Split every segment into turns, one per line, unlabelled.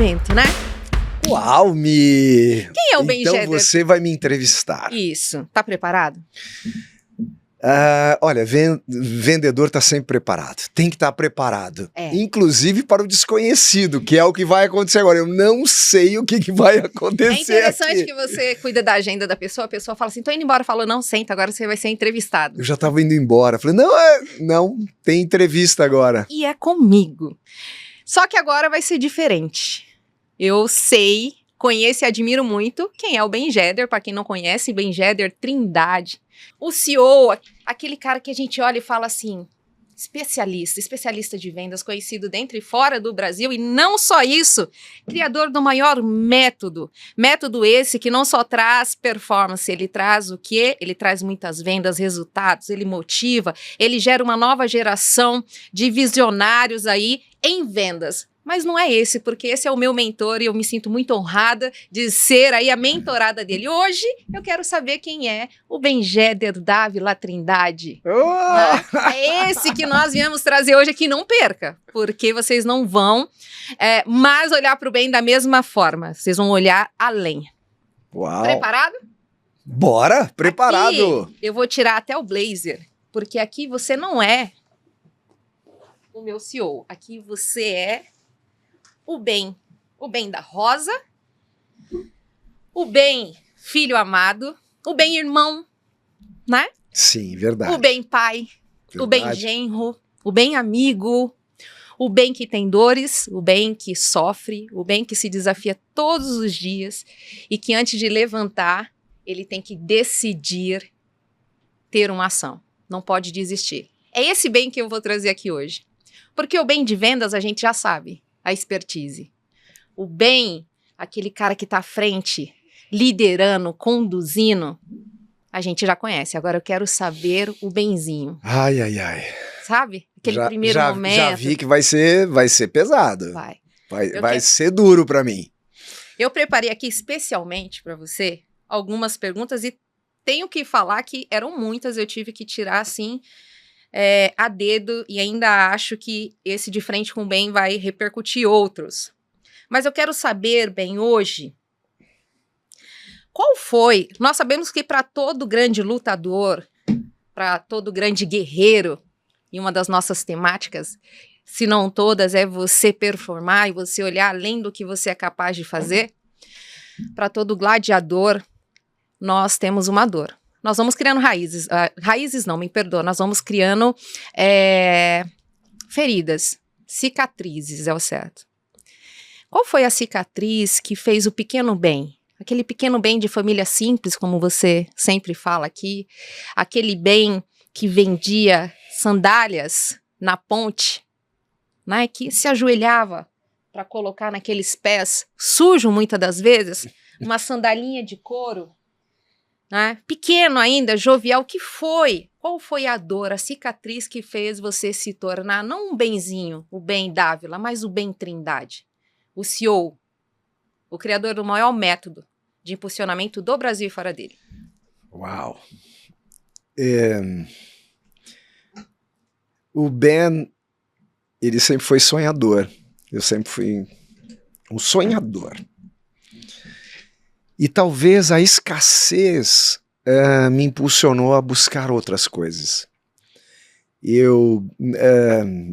momento, né?
Uau, Mi!
Quem é o Ben
Então
Jeder?
você vai me entrevistar.
Isso. Tá preparado?
Olha, vendedor está sempre preparado. Tem que estar preparado.
É.
Inclusive para o desconhecido, que é o que vai acontecer agora. Eu não sei o que vai acontecer.
É interessante
aqui.
que você cuida da agenda da pessoa, a pessoa fala assim, tô indo embora. Falou, não, senta, agora você vai ser entrevistado.
Eu já estava indo embora. Falei, não, tem entrevista agora.
E é comigo. Só que agora vai ser diferente. Eu sei, conheço e admiro muito quem é o Ben Jeder. Para quem não conhece, Ben Jeder Trindade. O CEO, aquele cara que a gente olha e fala assim, especialista de vendas, conhecido dentro e fora do Brasil, e não só isso, criador do maior método esse que não só traz performance, ele traz o quê? Ele traz muitas vendas, resultados, ele motiva, ele gera uma nova geração de visionários aí em vendas. Mas não é esse, porque esse é o meu mentor e eu me sinto muito honrada de ser aí a mentorada dele. Hoje eu quero saber quem é o Ben Jeder Dávila Trindade.
Oh!
É esse que nós viemos trazer hoje aqui, não perca, porque vocês não vão mais olhar para o Ben da mesma forma, vocês vão olhar além.
Uau!
Preparado?
Bora, preparado.
Aqui, eu vou tirar até o blazer, porque aqui você não é o meu CEO, aqui você é o Ben da Rosa, o Ben filho amado, o Ben irmão, né?
Sim, verdade.
O Ben pai,
verdade.
O Ben genro, o Ben amigo, o Ben que tem dores, o Ben que sofre, o Ben que se desafia todos os dias e que antes de levantar, ele tem que decidir ter uma ação, não pode desistir. É esse Ben que eu vou trazer aqui hoje, porque o Ben de vendas a gente já sabe. A expertise. O Ben, aquele cara que está à frente, liderando, conduzindo, a gente já conhece. Agora eu quero saber o Benzinho.
Ai.
Sabe? Aquele primeiro momento.
Já vi que vai ser pesado. Vai ser duro para mim.
Eu preparei aqui especialmente para você algumas perguntas e tenho que falar que eram muitas, eu tive que tirar assim... a dedo, e ainda acho que esse de frente com o Ben vai repercutir outros. Mas eu quero saber, Ben, hoje, qual foi... Nós sabemos que para todo grande lutador, para todo grande guerreiro, e uma das nossas temáticas, se não todas, é você performar e você olhar além do que você é capaz de fazer. Para todo gladiador, nós temos uma dor. Nós vamos criando raízes, nós vamos criando feridas, cicatrizes, é o certo. Qual foi a cicatriz que fez o pequeno Ben? Aquele pequeno Ben de família simples, como você sempre fala aqui, aquele Ben que vendia sandálias na ponte, né, que se ajoelhava para colocar naqueles pés, sujo muitas das vezes, uma sandalinha de couro, né? Pequeno ainda, jovial, que foi? Qual foi a dor, a cicatriz que fez você se tornar, não um Benzinho, o Ben Dávila, mas o Ben Trindade, o CEO, o criador do maior método de impulsionamento do Brasil e fora dele?
Uau! O Ben, ele sempre foi sonhador. Eu sempre fui um sonhador. E talvez a escassez me impulsionou a buscar outras coisas. Eu,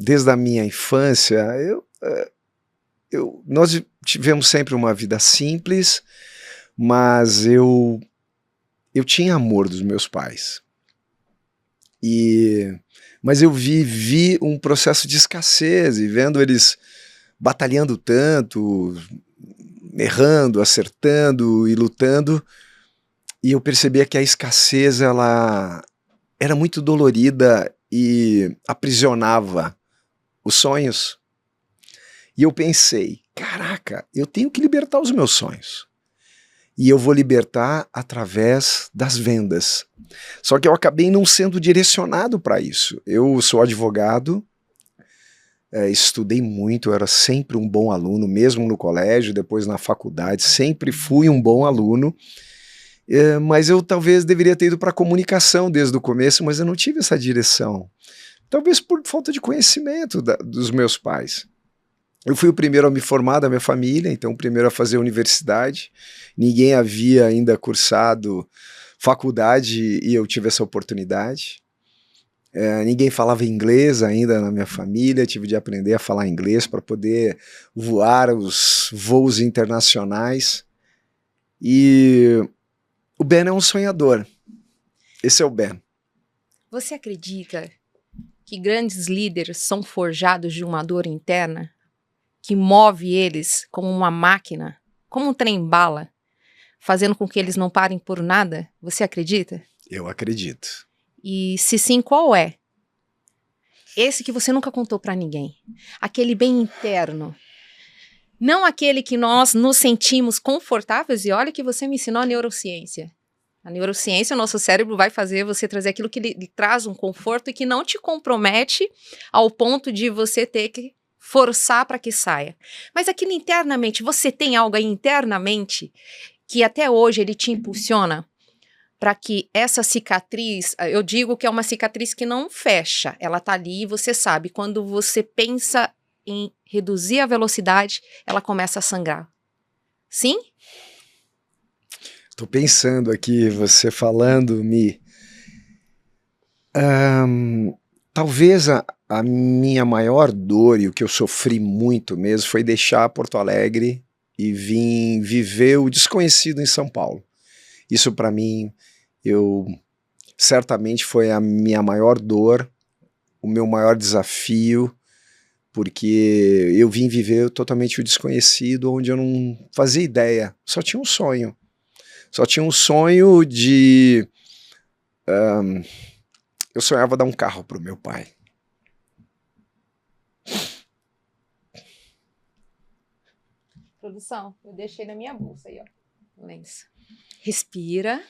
desde a minha infância, nós tivemos sempre uma vida simples, mas eu tinha amor dos meus pais. Mas eu vi um processo de escassez e vendo eles batalhando tanto, errando, acertando e lutando, e eu percebia que a escassez ela era muito dolorida e aprisionava os sonhos. E eu pensei, caraca, eu tenho que libertar os meus sonhos. E eu vou libertar através das vendas. Só que eu acabei não sendo direcionado para isso. Eu sou advogado, estudei muito, eu era sempre um bom aluno, mesmo no colégio, depois na faculdade, sempre fui um bom aluno, mas eu talvez deveria ter ido para a comunicação desde o começo, mas eu não tive essa direção. Talvez por falta de conhecimento dos meus pais. Eu fui o primeiro a me formar da minha família, então o primeiro a fazer universidade. Ninguém havia ainda cursado faculdade e eu tive essa oportunidade. Ninguém falava inglês ainda na minha família, tive de aprender a falar inglês para poder voar os voos internacionais. E o Ben é um sonhador. Esse é o Ben.
Você acredita que grandes líderes são forjados de uma dor interna que move eles como uma máquina, como um trem-bala, fazendo com que eles não parem por nada? Você acredita?
Eu acredito.
E se sim, qual é? Esse que você nunca contou pra ninguém. Aquele bem interno. Não aquele que nós nos sentimos confortáveis. E olha que você me ensinou a neurociência. A neurociência, o nosso cérebro vai fazer você trazer aquilo que lhe traz um conforto e que não te compromete ao ponto de você ter que forçar para que saia. Mas aquilo internamente, você tem algo aí internamente que até hoje ele te impulsiona para que essa cicatriz, eu digo que é uma cicatriz que não fecha, ela tá ali e você sabe, quando você pensa em reduzir a velocidade, ela começa a sangrar. Sim?
Estou pensando aqui, você falando, talvez a minha maior dor e o que eu sofri muito mesmo foi deixar Porto Alegre e vim viver o desconhecido em São Paulo. Isso para mim, certamente foi a minha maior dor, o meu maior desafio, porque eu vim viver totalmente o desconhecido, onde eu não fazia ideia, só tinha um sonho. Só tinha um sonho de... eu sonhava dar um carro para o meu pai.
Produção, eu deixei na minha bolsa aí, ó. Lenço. Respira.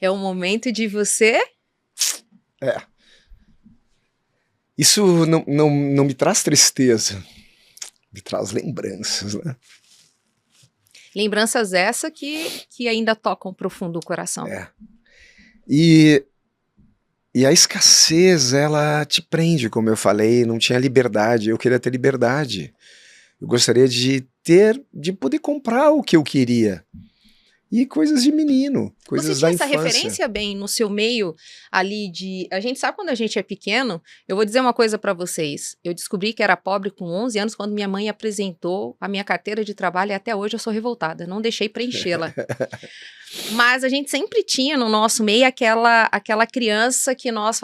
É o momento de você...
Isso não me traz tristeza, me traz lembranças, né?
Lembranças essa que ainda tocam profundo o coração.
E a escassez, ela te prende, como eu falei, não tinha liberdade, eu queria ter liberdade. Eu gostaria de poder comprar o que eu queria. E coisas de menino, coisas da infância.
Você tinha essa referência bem no seu meio ali de... A gente sabe quando a gente é pequeno, eu vou dizer uma coisa pra vocês. Eu descobri que era pobre com 11 anos quando minha mãe apresentou a minha carteira de trabalho e até hoje eu sou revoltada, não deixei preenchê-la. Mas a gente sempre tinha no nosso meio aquela criança que nós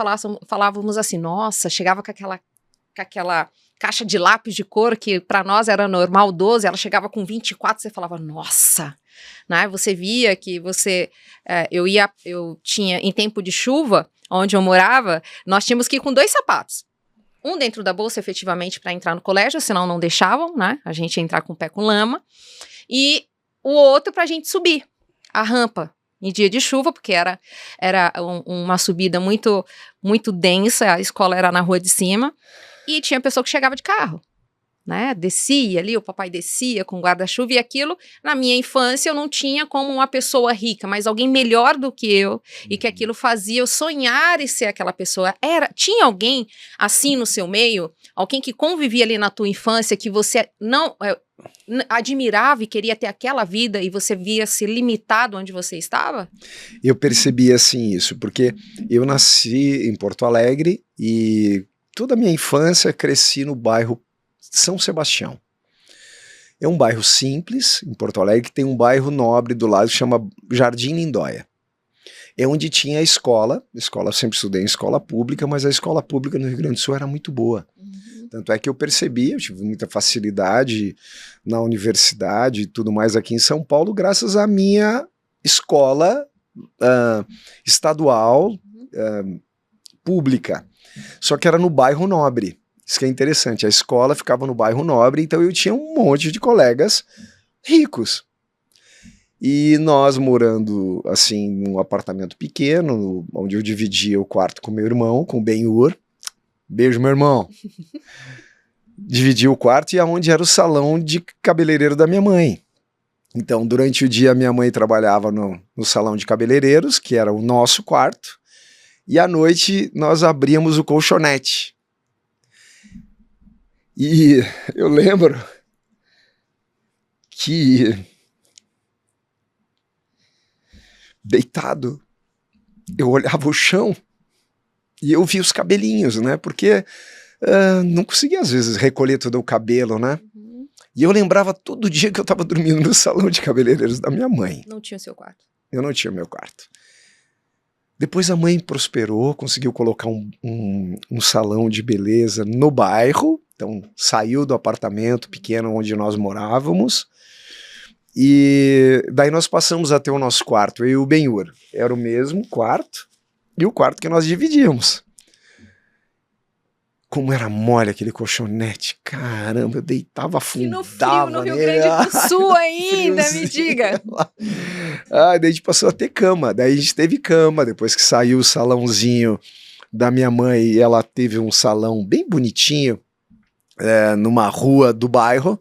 falávamos assim, nossa, chegava com aquela caixa de lápis de cor que para nós era normal 12, ela chegava com 24, você falava, nossa, né? Você via que eu tinha, em tempo de chuva, onde eu morava, nós tínhamos que ir com 2 sapatos. Um dentro da bolsa, efetivamente, para entrar no colégio, senão não deixavam, né? A gente ia entrar com o pé com lama. E o outro para a gente subir a rampa em dia de chuva, porque era uma subida muito, muito densa, a escola era na rua de cima. E tinha pessoa que chegava de carro, né? Descia ali, o papai descia com guarda-chuva e aquilo, na minha infância, eu não tinha como uma pessoa rica, mas alguém melhor do que eu, e que aquilo fazia eu sonhar e ser aquela pessoa. Tinha alguém assim no seu meio, alguém que convivia ali na tua infância, que você não admirava e queria ter aquela vida e você via-se limitado onde você estava?
Eu percebi assim isso, porque eu nasci em Porto Alegre e toda a minha infância cresci no bairro São Sebastião. É um bairro simples, em Porto Alegre, que tem um bairro nobre do lado que chama Jardim Lindóia. É onde tinha a escola, eu sempre estudei em escola pública, mas a escola pública no Rio Grande do Sul era muito boa. Tanto é que eu percebi, eu tive muita facilidade na universidade e tudo mais aqui em São Paulo, graças à minha escola estadual pública. Só que era no bairro nobre. Isso que é interessante, a escola ficava no bairro nobre, então eu tinha um monte de colegas ricos. E nós morando, assim, num apartamento pequeno, onde eu dividia o quarto com meu irmão, com o Ben-Hur. Beijo, meu irmão. Dividia o quarto e aonde era o salão de cabeleireiro da minha mãe. Então, durante o dia, minha mãe trabalhava no salão de cabeleireiros, que era o nosso quarto, e à noite nós abríamos o colchonete. E eu lembro que, deitado, eu olhava o chão e eu via os cabelinhos, né? Porque não conseguia, às vezes, recolher todo o cabelo, né? E eu lembrava todo dia que eu estava dormindo no salão de cabeleireiros da minha mãe.
Não tinha o seu quarto.
Eu não tinha meu quarto. Depois a mãe prosperou, conseguiu colocar um salão de beleza no bairro. Então saiu do apartamento pequeno onde nós morávamos. E daí nós passamos a ter o nosso quarto, eu e o Benhur. Era o mesmo quarto e o quarto que nós dividíamos. Como era mole aquele colchonete, caramba, eu deitava, afundava.
E no frio, no Rio Grande do Sul ainda, me diga.
Daí a gente passou a ter cama, daí a gente teve cama, depois que saiu o salãozinho da minha mãe, ela teve um salão bem bonitinho, numa rua do bairro,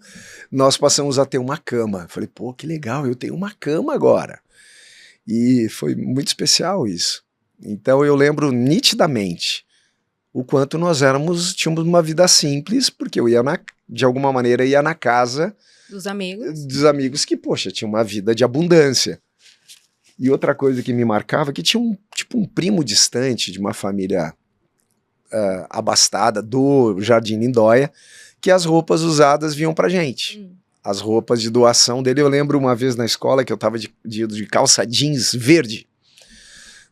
nós passamos a ter uma cama. Falei, pô, que legal, eu tenho uma cama agora. E foi muito especial isso. Então eu lembro nitidamente o quanto nós tínhamos uma vida simples, porque eu de alguma maneira ia na casa dos amigos que, poxa, tinha uma vida de abundância. E outra coisa que me marcava, que tinha um primo distante de uma família abastada do Jardim Lindóia, que as roupas usadas vinham pra gente. As roupas de doação dele, eu lembro uma vez na escola que eu tava de calça jeans verde.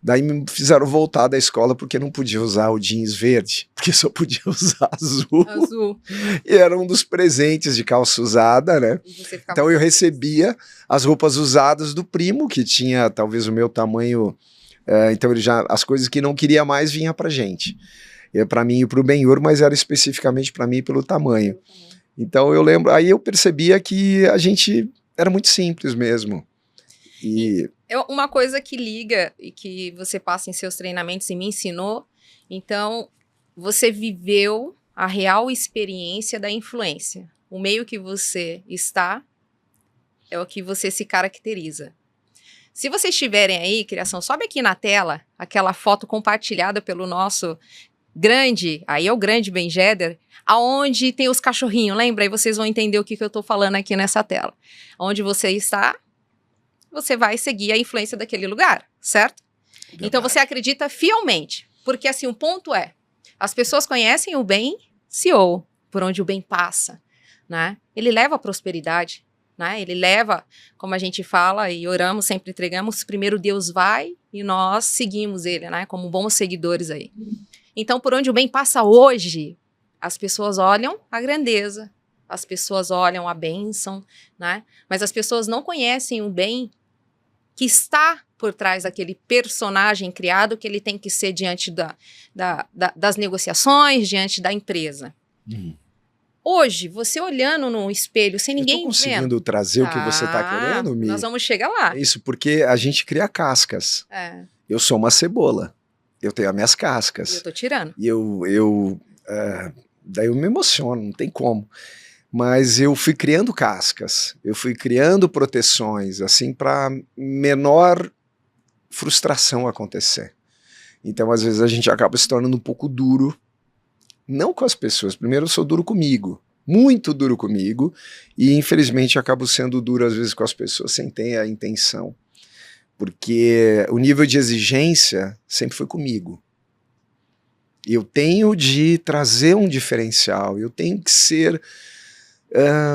Daí me fizeram voltar da escola porque não podia usar o jeans verde, porque só podia usar azul. E era um dos presentes de calça usada, né? Então eu recebia as roupas usadas do primo, que tinha talvez o meu tamanho, então ele as coisas que não queria mais vinha pra gente. Para mim e pro Benhur, mas era especificamente para mim pelo tamanho. Então eu lembro, aí eu percebia que a gente era muito simples mesmo. E
uma coisa que liga e que você passa em seus treinamentos e me ensinou, então você viveu a real experiência da influência. O meio que você está é o que você se caracteriza. Se vocês estiverem aí, criação, sobe aqui na tela aquela foto compartilhada pelo nosso grande, aí é o grande Ben Jeder, aonde tem os cachorrinhos, lembra? Aí vocês vão entender o que eu tô falando aqui nessa tela. Onde você está, você vai seguir a influência daquele lugar, certo? Verdade. Então você acredita fielmente, porque assim, o ponto é, as pessoas conhecem o Ben CEO, por onde o Ben passa, né? Ele leva a prosperidade, né? Ele leva, como a gente fala e oramos, sempre entregamos, primeiro Deus vai e nós seguimos ele, né? Como bons seguidores aí. Então, por onde o Ben passa hoje, as pessoas olham a grandeza, as pessoas olham a bênção, né? Mas as pessoas não conhecem o Ben que está por trás daquele personagem criado que ele tem que ser diante das negociações, diante da empresa. Hoje, você olhando no espelho, sem ninguém vendo...
Eu tô conseguindo trazer o que você tá querendo, Mi?
Nós vamos chegar lá.
É isso, porque a gente cria cascas. Eu sou uma cebola. Eu tenho as minhas cascas.
E eu tô tirando.
E daí eu me emociono, não tem como. Mas eu fui criando cascas, eu fui criando proteções, assim, para menor frustração acontecer. Então, às vezes, a gente acaba se tornando um pouco duro, não com as pessoas. Primeiro, eu sou duro comigo, muito duro comigo, e infelizmente acabo sendo duro, às vezes, com as pessoas sem ter a intenção. Porque o nível de exigência sempre foi comigo. Eu tenho de trazer um diferencial, eu tenho que ser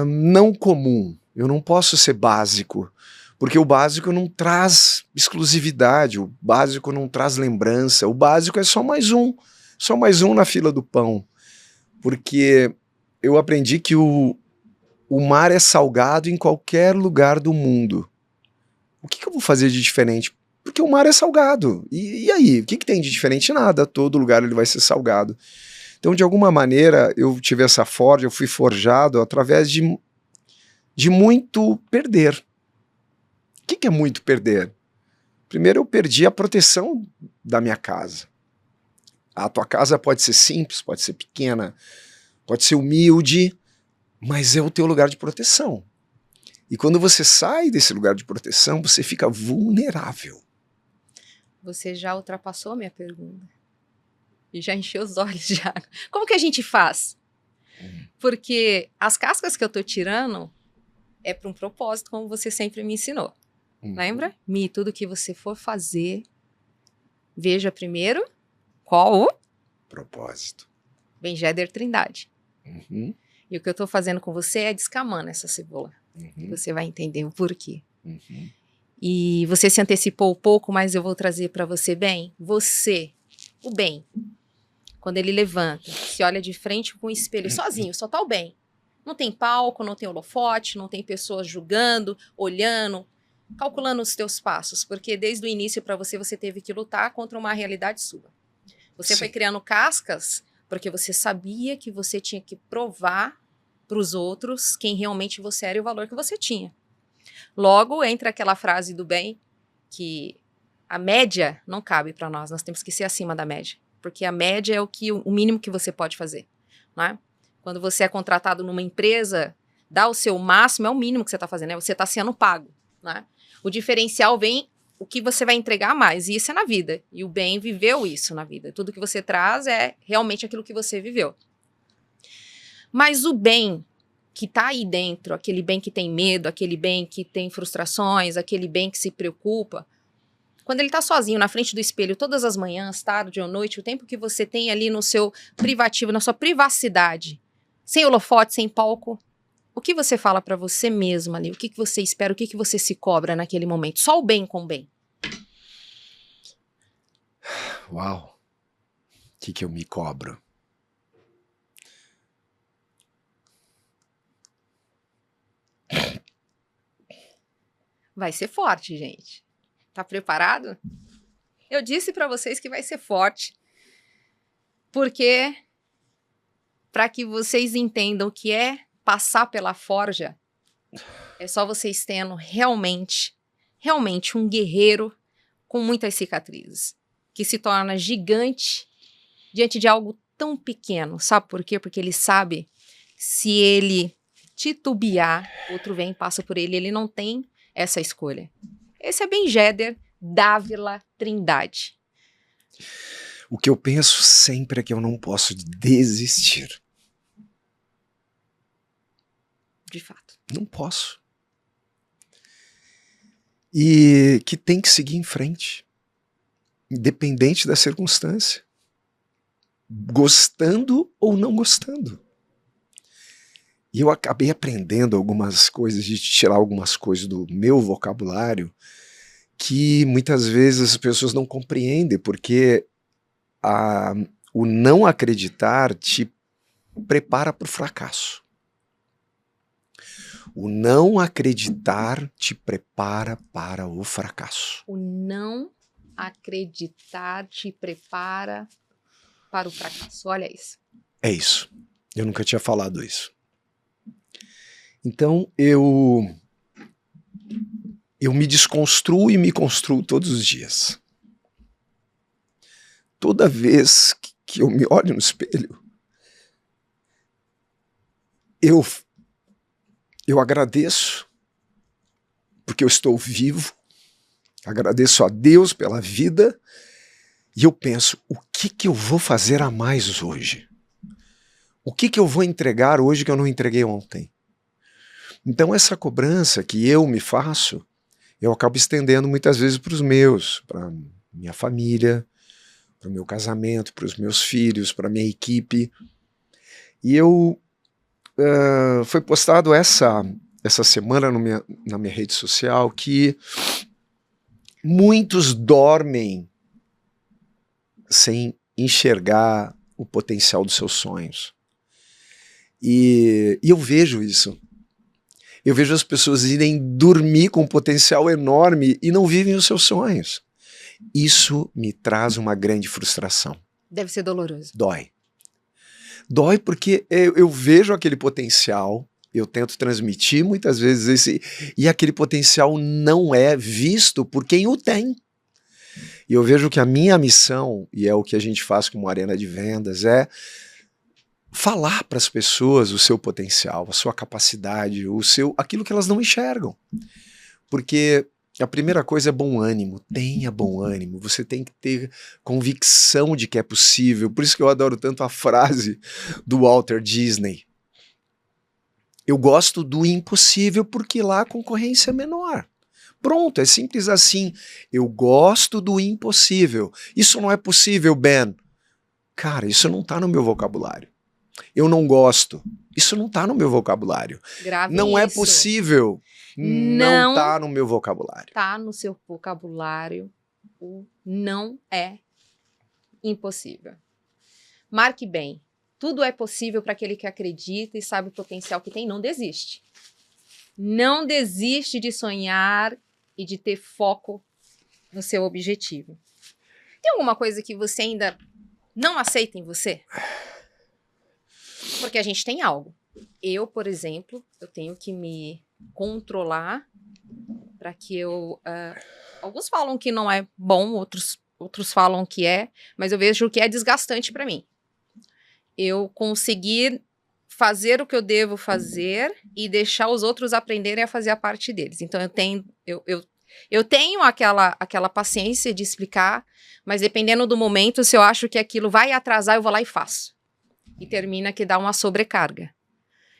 não comum, eu não posso ser básico, porque o básico não traz exclusividade, o básico não traz lembrança, o básico é só mais um na fila do pão, porque eu aprendi que o mar é salgado em qualquer lugar do mundo. O que eu vou fazer de diferente? Porque o mar é salgado. E aí? O que tem de diferente? Nada. Todo lugar ele vai ser salgado. Então, de alguma maneira, eu tive essa forja, eu fui forjado através de muito perder. O que é muito perder? Primeiro, eu perdi a proteção da minha casa. A tua casa pode ser simples, pode ser pequena, pode ser humilde, mas é o teu lugar de proteção. E quando você sai desse lugar de proteção, você fica vulnerável.
Você já ultrapassou a minha pergunta. E já encheu os olhos já. Como que a gente faz? Porque as cascas que eu tô tirando é para um propósito, como você sempre me ensinou.
Uhum.
Lembra? Mi, tudo que você for fazer, veja primeiro qual o
Propósito.
Ben-Jeder Trindade.
Uhum.
E o que eu tô fazendo com você é descamando essa cebola.
Uhum.
Você vai entender o porquê.
Uhum.
E você se antecipou um pouco, mas eu vou trazer para você bem. Você, o bem, quando ele levanta, se olha de frente com o espelho, sozinho, só tá o bem. Não tem palco, não tem holofote, não tem pessoas julgando, olhando, calculando os teus passos, porque desde o início para você, você teve que lutar contra uma realidade sua. Você foi
Sim.
criando cascas porque você sabia que você tinha que provar para os outros quem realmente você era e o valor que você tinha. Logo, entra aquela frase do bem que a média não cabe para nós temos que ser acima da média, porque a média é o mínimo que você pode fazer, não é? Quando você é contratado numa empresa, dar o seu máximo é o mínimo que você está fazendo, né? Você está sendo pago, né? O diferencial vem o que você vai entregar mais, e isso é na vida, e o bem viveu isso na vida, tudo que você traz é realmente aquilo que você viveu. Mas o bem que tá aí dentro, aquele bem que tem medo, aquele bem que tem frustrações, aquele bem que se preocupa, quando ele tá sozinho na frente do espelho todas as manhãs, tarde ou noite, o tempo que você tem ali no seu privativo, na sua privacidade, sem holofote, sem palco, o que você fala pra você mesmo ali? O que você espera? O que você se cobra naquele momento? Só o bem com o bem.
Uau. O que eu me cobro?
Vai ser forte, gente. Tá preparado? Eu disse pra vocês que vai ser forte. Porque para que vocês entendam o que é passar pela forja, é só vocês tendo realmente um guerreiro com muitas cicatrizes, que se torna gigante diante de algo tão pequeno. Sabe por quê? Porque ele sabe que se ele titubear, outro vem e passa por ele. Ele não tem essa escolha. Esse é Ben-Jeder Dávila Trindade.
O que eu penso sempre é que eu não posso desistir.
De fato.
Não posso. E que tem que seguir em frente, independente da circunstância, gostando ou não gostando. E eu acabei aprendendo algumas coisas, de tirar algumas coisas do meu vocabulário que muitas vezes as pessoas não compreendem, porque o não acreditar te prepara para o fracasso. O não acreditar te prepara para o fracasso.
O não acreditar te prepara para o fracasso. Olha isso.
É isso. Eu nunca tinha falado isso. Então eu me desconstruo e me construo todos os dias. Toda vez que eu me olho no espelho, eu agradeço, porque eu estou vivo, agradeço a Deus pela vida, e eu penso, o que eu vou fazer a mais hoje? O que eu vou entregar hoje que eu não entreguei ontem? Então essa cobrança que eu me faço, eu acabo estendendo muitas vezes para os meus, para minha família, para o meu casamento, para os meus filhos, para a minha equipe. E foi postado essa semana na minha rede social que muitos dormem sem enxergar o potencial dos seus sonhos. E eu vejo isso. Eu vejo as pessoas irem dormir com um potencial enorme e não vivem os seus sonhos. Isso me traz uma grande frustração.
Deve ser doloroso.
Dói. Dói porque eu vejo aquele potencial, eu tento transmitir muitas vezes e aquele potencial não é visto por quem o tem. E eu vejo que a minha missão, e é o que a gente faz como Arena de Vendas, é falar para as pessoas o seu potencial, a sua capacidade, aquilo que elas não enxergam. Porque a primeira coisa é bom ânimo. Tenha bom ânimo. Você tem que ter convicção de que é possível. Por isso que eu adoro tanto a frase do Walter Disney. Eu gosto do impossível porque lá a concorrência é menor. Pronto, é simples assim. Eu gosto do impossível. Isso não é possível, Ben. Cara, isso não está no meu vocabulário. Eu não gosto. Isso não está no meu vocabulário.
Grave
Não é
isso.
possível. Não está no meu vocabulário.
Tá no seu vocabulário. O não é impossível. Marque bem. Tudo é possível para aquele que acredita e sabe o potencial que tem. Não desiste. Não desiste de sonhar e de ter foco no seu objetivo. Tem alguma coisa que você ainda não aceita em você? Porque a gente tem algo. Eu, por exemplo, eu tenho que me controlar para que eu... alguns falam que não é bom, outros falam que é, mas eu vejo que é desgastante para mim. Eu conseguir fazer o que eu devo fazer e deixar os outros aprenderem a fazer a parte deles. Então, eu tenho aquela paciência de explicar, mas dependendo do momento, se eu acho que aquilo vai atrasar, eu vou lá e faço. E termina que dá uma sobrecarga.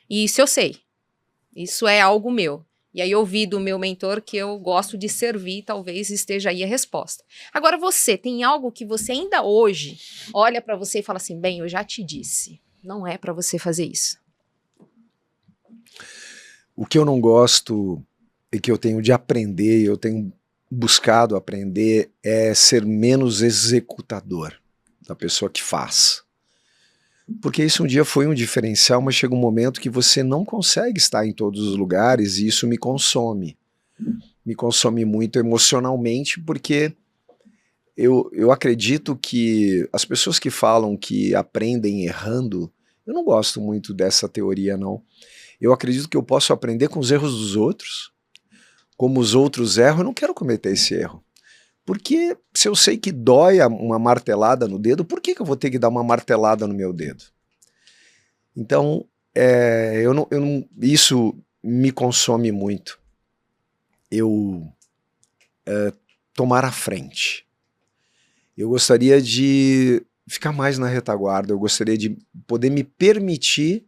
E isso eu sei. Isso é algo meu. E aí eu ouvi do meu mentor que eu gosto de servir, talvez esteja aí a resposta. Agora você, tem algo que você ainda hoje olha para você e fala assim, bem, eu já te disse, não é para você fazer isso.
O que eu não gosto e que eu tenho de aprender, eu tenho buscado aprender, é ser menos executador da pessoa que faz. Porque isso um dia foi um diferencial, mas chega um momento que você não consegue estar em todos os lugares e isso me consome. Me consome muito emocionalmente, porque eu acredito que as pessoas que falam que aprendem errando, eu não gosto muito dessa teoria, não. Eu acredito que eu posso aprender com os erros dos outros. Como os outros erram, eu não quero cometer esse erro. Porque se eu sei que dói uma martelada no dedo, por que eu vou ter que dar uma martelada no meu dedo? Então, isso me consome muito. Eu tomar a frente. Eu gostaria de ficar mais na retaguarda, eu gostaria de poder me permitir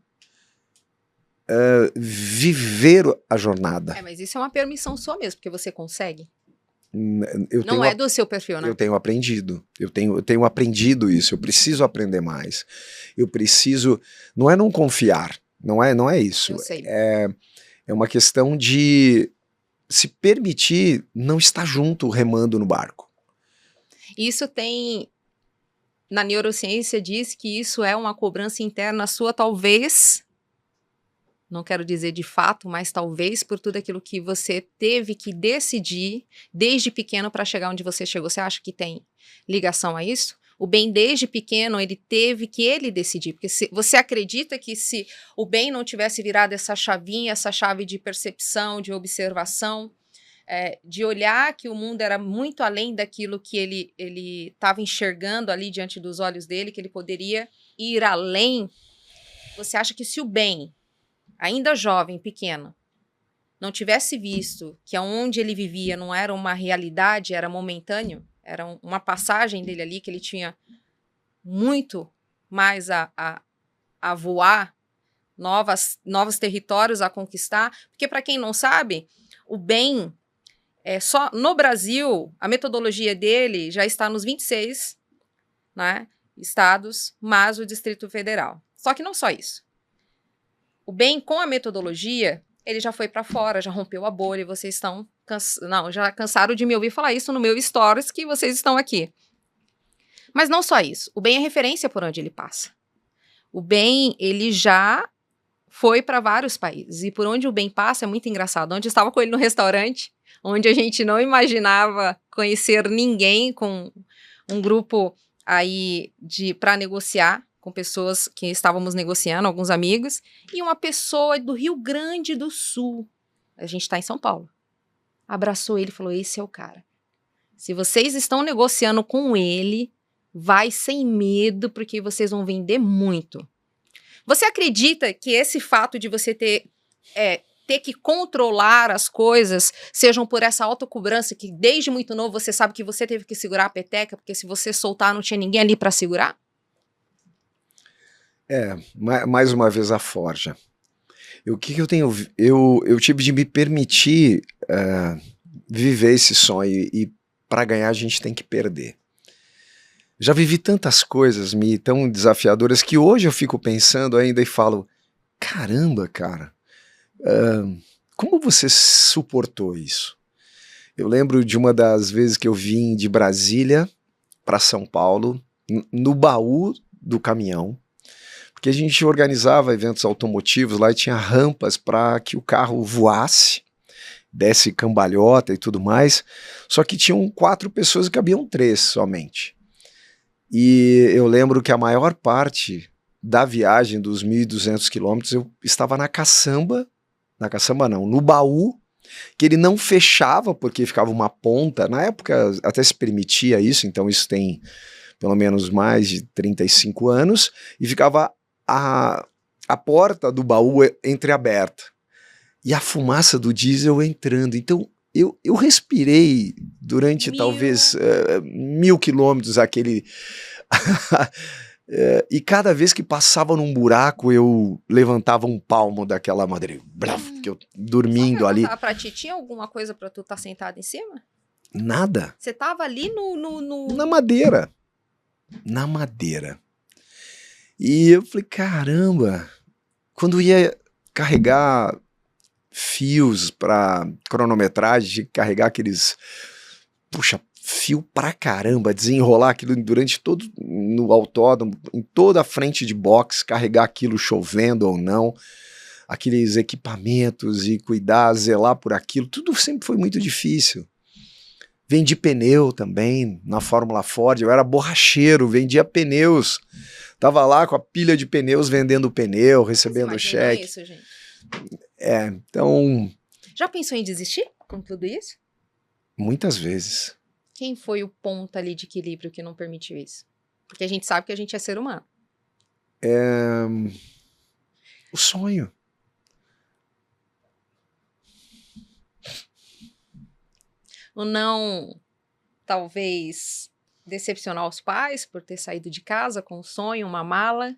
viver a jornada.
Mas isso é uma permissão sua mesmo, porque você consegue.
Não
é do seu perfil, né?
Eu tenho aprendido. Eu tenho aprendido isso. Eu preciso aprender mais. Eu preciso... Não é não confiar. Não é isso.
Eu sei.
É uma questão de se permitir não estar junto remando no barco.
Isso tem... Na neurociência diz que isso é uma cobrança interna sua, talvez... Não quero dizer de fato, mas talvez por tudo aquilo que você teve que decidir desde pequeno para chegar onde você chegou. Você acha que tem ligação a isso? O Ben, desde pequeno, ele teve que decidir. Porque você acredita que se o Ben não tivesse virado essa chavinha, essa chave de percepção, de observação, de olhar que o mundo era muito além daquilo que ele estava enxergando ali diante dos olhos dele, que ele poderia ir além, você acha que se o Ben... ainda jovem, pequeno, não tivesse visto que aonde ele vivia não era uma realidade, era momentâneo, era uma passagem dele ali, que ele tinha muito mais a voar, novos territórios a conquistar, porque para quem não sabe, o Ben, só no Brasil, a metodologia dele já está nos 26, né, estados, mais o Distrito Federal. Só que não só isso. O Ben, com a metodologia, ele já foi para fora, já rompeu a bolha, e vocês estão... já cansaram de me ouvir falar isso no meu stories, que vocês estão aqui. Mas não só isso. O Ben é referência por onde ele passa. O Ben, ele já foi para vários países. E por onde o Ben passa é muito engraçado. Onde eu estava com ele no restaurante, onde a gente não imaginava conhecer ninguém, com um grupo aí para negociar, com pessoas que estávamos negociando, alguns amigos, e uma pessoa do Rio Grande do Sul, a gente está em São Paulo, abraçou ele e falou, esse é o cara. Se vocês estão negociando com ele, vai sem medo, porque vocês vão vender muito. Você acredita que esse fato de você ter que controlar as coisas, sejam por essa autocobrança, que desde muito novo você sabe que você teve que segurar a peteca, porque se você soltar não tinha ninguém ali para segurar?
Mais uma vez a forja. O que que eu tenho... Eu tive de me permitir viver esse sonho, e para ganhar a gente tem que perder. Já vivi tantas coisas, Mi, tão desafiadoras, que hoje eu fico pensando ainda e falo, caramba, cara, como você suportou isso? Eu lembro de uma das vezes que eu vim de Brasília para São Paulo, no baú do caminhão, porque a gente organizava eventos automotivos lá e tinha rampas para que o carro voasse, desse cambalhota e tudo mais, só que tinham 4 pessoas e cabiam 3 somente. E eu lembro que a maior parte da viagem dos 1.200 quilômetros eu estava na caçamba não, no baú, que ele não fechava porque ficava uma ponta, na época até se permitia isso, então isso tem pelo menos mais de 35 anos, e ficava a porta do baú entreaberta, e a fumaça do diesel entrando, então eu respirei durante talvez 1.000 quilômetros aquele... E cada vez que passava num buraco eu levantava um palmo daquela madeira, que eu dormindo ali.
Pra ti, tinha alguma coisa pra tu estar sentado em cima?
Nada.
Você tava ali
na madeira. Na madeira. E eu falei, caramba, quando ia carregar fios para cronometragem, carregar aqueles, puxa, fio pra caramba, desenrolar aquilo durante todo, no autódromo, em toda a frente de box, carregar aquilo chovendo ou não, aqueles equipamentos e cuidar, zelar por aquilo, tudo sempre foi muito difícil. Vendi pneu também na Fórmula Ford, eu era borracheiro, vendia pneus, tava lá com a pilha de pneus vendendo pneu, recebendo cheque.
Isso, gente?
Então...
Já pensou em desistir com tudo isso?
Muitas vezes.
Quem foi o ponto ali de equilíbrio que não permitiu isso? Porque a gente sabe que a gente é ser humano.
O sonho.
O não, talvez, decepcionar os pais por ter saído de casa com um sonho, uma mala.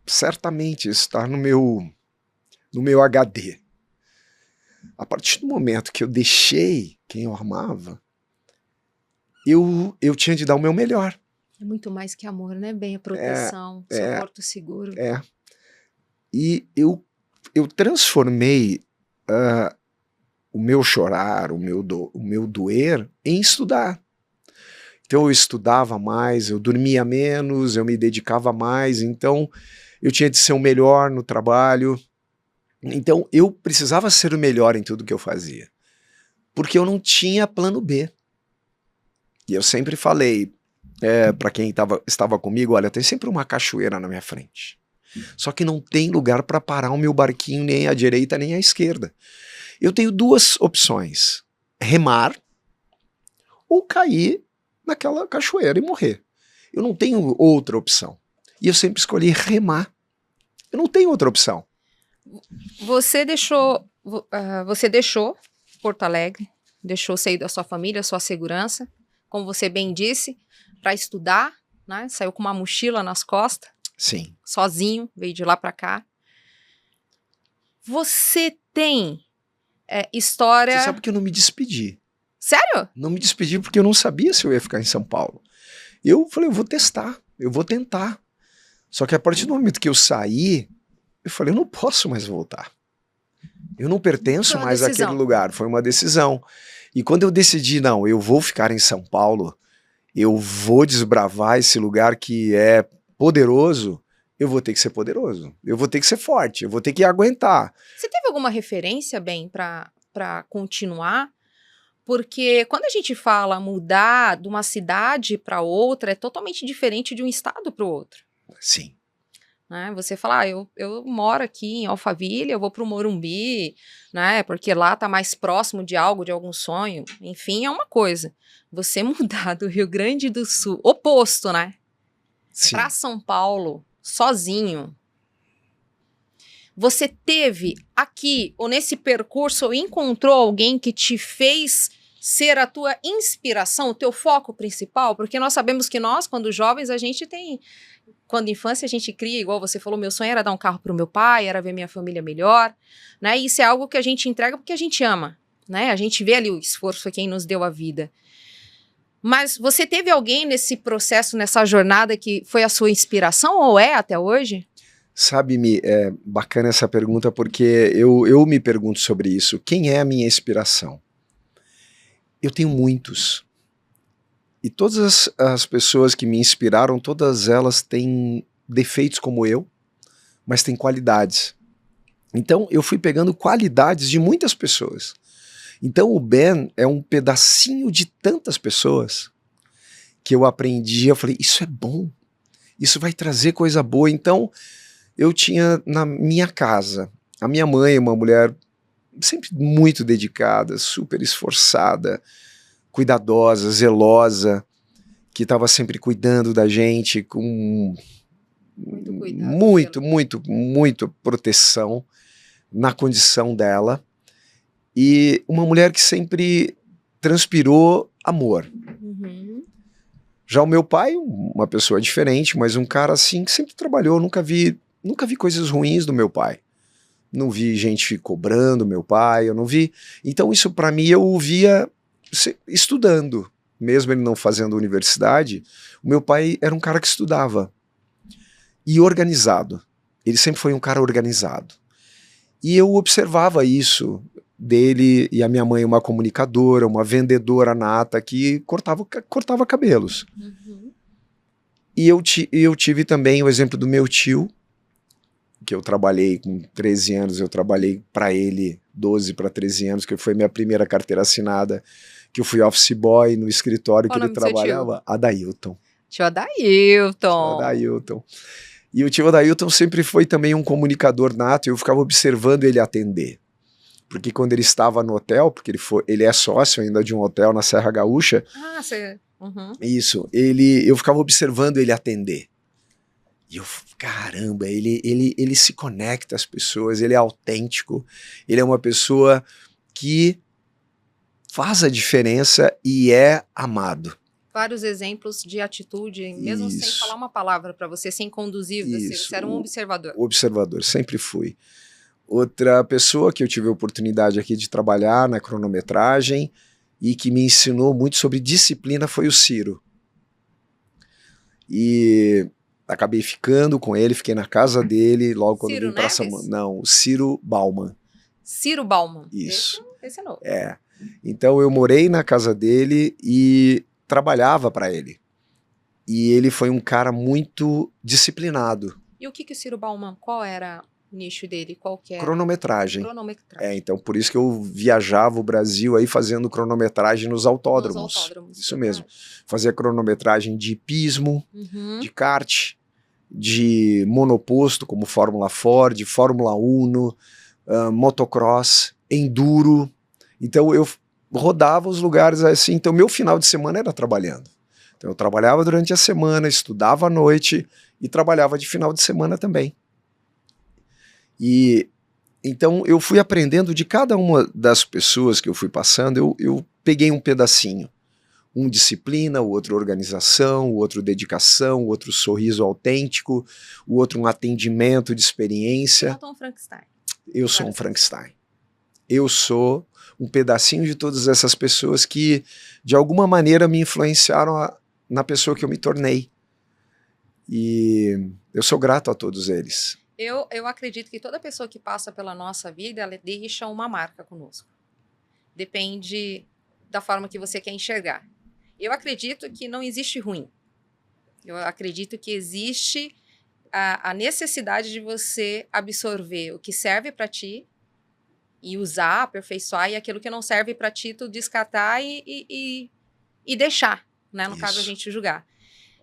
Certamente, isso está no meu HD. A partir do momento que eu deixei quem eu amava, eu tinha de dar o meu melhor.
É muito mais que amor, né? Bem, a proteção, seu porto seguro.
E eu transformei o meu chorar, o meu doer em estudar. Então eu estudava mais, eu dormia menos, eu me dedicava mais, então eu tinha de ser o melhor no trabalho. Então eu precisava ser o melhor em tudo que eu fazia, porque eu não tinha plano B. E eu sempre falei para quem estava comigo, olha, tem sempre uma cachoeira na minha frente. Só que não tem lugar para parar o meu barquinho nem à direita nem à esquerda. Eu tenho 2 opções, remar ou cair naquela cachoeira e morrer. Eu não tenho outra opção. E eu sempre escolhi remar. Eu não tenho outra opção.
Você deixou Porto Alegre, deixou sair da sua família, sua segurança, como você bem disse, para estudar, né? Saiu com uma mochila nas costas.
Sim.
Sozinho, veio de lá para cá. Você tem história...
Você sabe que eu não me despedi.
Sério?
Não me despedi porque eu não sabia se eu ia ficar em São Paulo. Eu falei, eu vou testar, eu vou tentar. Só que a partir do momento que eu saí, eu falei, eu não posso mais voltar. Eu não pertenço mais àquele lugar. Foi uma decisão. E quando eu decidi, não, eu vou ficar em São Paulo, eu vou desbravar esse lugar que é poderoso, eu vou ter que ser poderoso. Eu vou ter que ser forte, eu vou ter que aguentar.
Você teve alguma referência, bem, para continuar? Porque quando a gente fala mudar de uma cidade para outra, é totalmente diferente de um estado para o outro.
Sim.
Né? Você fala, eu moro aqui em Alphaville, eu vou para o Morumbi, né? Porque lá tá mais próximo de algo, de algum sonho. Enfim, é uma coisa. Você mudar do Rio Grande do Sul, oposto, né? Para São Paulo, sozinho. Você teve aqui, ou nesse percurso, ou encontrou alguém que te fez ser a tua inspiração, o teu foco principal? Porque nós sabemos que nós, quando jovens, a gente tem quando infância a gente cria, igual você falou, meu sonho era dar um carro pro meu pai, era ver minha família melhor, né? E isso é algo que a gente entrega porque a gente ama, né? A gente vê ali o esforço, quem nos deu a vida. Mas você teve alguém nesse processo, nessa jornada que foi a sua inspiração ou é até hoje?
Sabe, é bacana essa pergunta porque eu me pergunto sobre isso. Quem é a minha inspiração? Eu tenho muitos. E todas as pessoas que me inspiraram, todas elas têm defeitos como eu, mas têm qualidades. Então eu fui pegando qualidades de muitas pessoas. Então o Ben é um pedacinho de tantas pessoas que eu aprendi, eu falei, isso é bom, isso vai trazer coisa boa. Então eu tinha na minha casa, a minha mãe, uma mulher sempre muito dedicada, super esforçada, cuidadosa, zelosa, que estava sempre cuidando da gente com muito proteção na condição dela, e uma mulher que sempre transpirou amor.
Uhum.
Já o meu pai, uma pessoa diferente, mas um cara assim que sempre trabalhou, nunca vi coisas ruins do meu pai. Não vi gente cobrando meu pai, eu não vi. Então isso para mim eu via estudando, mesmo ele não fazendo universidade. O meu pai era um cara que estudava e organizado. Ele sempre foi um cara organizado. E eu observava isso dele, e a minha mãe uma comunicadora, uma vendedora nata que cortava cabelos.
Uhum.
E eu tive também o exemplo do meu tio, que eu trabalhei com 13 anos, eu trabalhei para ele 12 para 13 anos, que foi minha primeira carteira assinada, que eu fui office boy no escritório.
Qual
que ele trabalhava, Adailton.
Tio Adailton.
Tio Adailton. E o tio Adailton sempre foi também um comunicador nato, e eu ficava observando ele atender. Porque quando ele estava no hotel, porque ele é sócio ainda de um hotel na Serra Gaúcha.
Ah, você... Uhum.
Isso, eu ficava observando ele atender. E eu, caramba, ele se conecta às pessoas, ele é autêntico, ele é uma pessoa que faz a diferença e é amado.
Vários exemplos de atitude, mesmo sem falar uma palavra para você, sem conduzir você era um observador.
Observador, sempre fui. Outra pessoa que eu tive a oportunidade aqui de trabalhar na cronometragem e que me ensinou muito sobre disciplina foi o Ciro. E acabei ficando com ele, fiquei na casa dele, logo quando
Ciro
vim para Não, o Ciro Bauman.
Ciro Bauman.
Isso.
Esse é novo.
É. Então eu morei na casa dele e trabalhava para ele. E ele foi um cara muito disciplinado.
E o que o Ciro Bauman, qual era o nicho dele? Qual que era?
Cronometragem. Então por isso que eu viajava o Brasil aí fazendo cronometragem nos autódromos. Isso mesmo. Fazia cronometragem de hipismo, de kart, de monoposto, como Fórmula Ford, Fórmula Uno, motocross, enduro. Então eu rodava os lugares assim. Então meu final de semana era trabalhando. Então eu trabalhava durante a semana, estudava à noite e trabalhava de final de semana também. E então eu fui aprendendo de cada uma das pessoas que eu fui passando, eu peguei um pedacinho. Um disciplina, o outro organização, o outro dedicação, o outro sorriso autêntico, o outro um atendimento de experiência.
Eu sou um Frankenstein.
Eu sou um Frankenstein. Eu sou um pedacinho de todas essas pessoas que de alguma maneira me influenciaram na pessoa que eu me tornei. E eu sou grato a todos eles.
Eu acredito que toda pessoa que passa pela nossa vida, ela deixa uma marca conosco. Depende da forma que você quer enxergar. Eu acredito que não existe ruim. Eu acredito que existe a necessidade de você absorver o que serve para ti e usar, aperfeiçoar, e aquilo que não serve para ti, tu descartar e deixar, né? No caso, a gente julgar.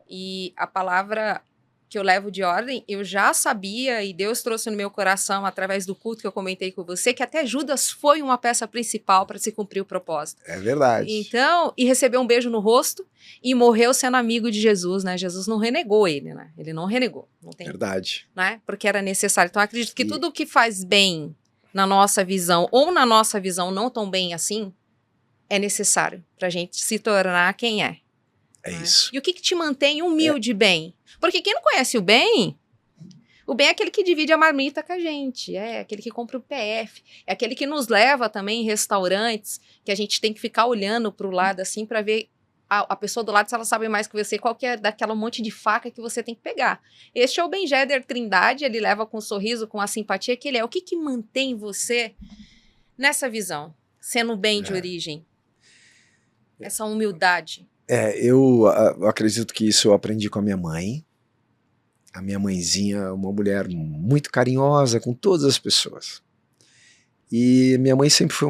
E a palavra que eu levo de ordem, eu já sabia, e Deus trouxe no meu coração, através do culto que eu comentei com você, que até Judas foi uma peça principal para se cumprir o propósito.
É verdade.
Então, e recebeu um beijo no rosto, e morreu sendo amigo de Jesus, né? Jesus não renegou ele, né? Ele não renegou. Não tem,
verdade.
Né? Porque era necessário. Então, eu acredito que tudo que faz bem na nossa visão, ou na nossa visão não tão bem assim, é necessário para a gente se tornar quem é.
É
né?
isso.
E o que te mantém humilde, bem? Porque quem não conhece o bem é aquele que divide a marmita com a gente, é aquele que compra o PF, é aquele que nos leva também em restaurantes, que a gente tem que ficar olhando para o lado assim para ver a pessoa do lado se ela sabe mais que você, qual que é daquela monte de faca que você tem que pegar. Este é o Ben-Jeder Trindade, ele leva com um sorriso, com a simpatia que ele é. O que mantém você nessa visão, sendo bem de origem? Essa humildade.
Eu acredito que isso eu aprendi com a minha mãe. A minha mãezinha é uma mulher muito carinhosa com todas as pessoas. E minha mãe sempre foi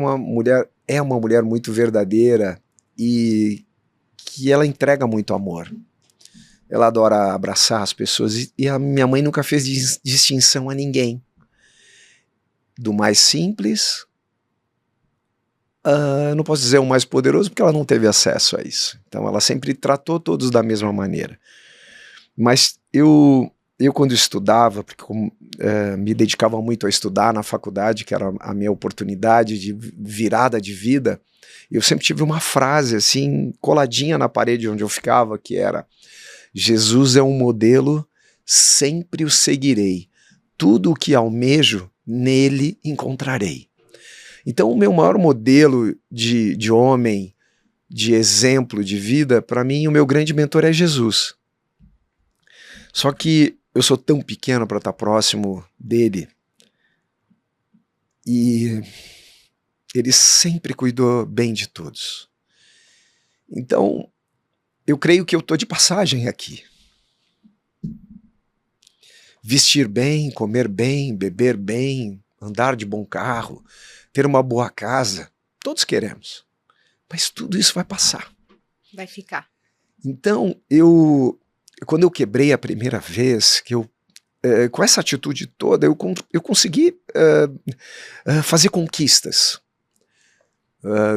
é uma mulher muito verdadeira e que ela entrega muito amor. Ela adora abraçar as pessoas e a minha mãe nunca fez distinção a ninguém. Do mais simples, não posso dizer o mais poderoso porque ela não teve acesso a isso. Então ela sempre tratou todos da mesma maneira. Mas eu quando estudava, porque me dedicava muito a estudar na faculdade, que era a minha oportunidade de virada de vida, eu sempre tive uma frase assim, coladinha na parede onde eu ficava, que era: Jesus é um modelo, sempre o seguirei. Tudo o que almejo, nele encontrarei. Então o meu maior modelo de homem, de exemplo de vida, para mim o meu grande mentor é Jesus. Só que eu sou tão pequeno para estar próximo dele e ele sempre cuidou bem de todos. Então, eu creio que eu estou de passagem aqui. Vestir bem, comer bem, beber bem, andar de bom carro, ter uma boa casa, todos queremos. Mas tudo isso vai passar.
Vai ficar.
Então, quando eu quebrei a primeira vez, com essa atitude toda, eu consegui fazer conquistas.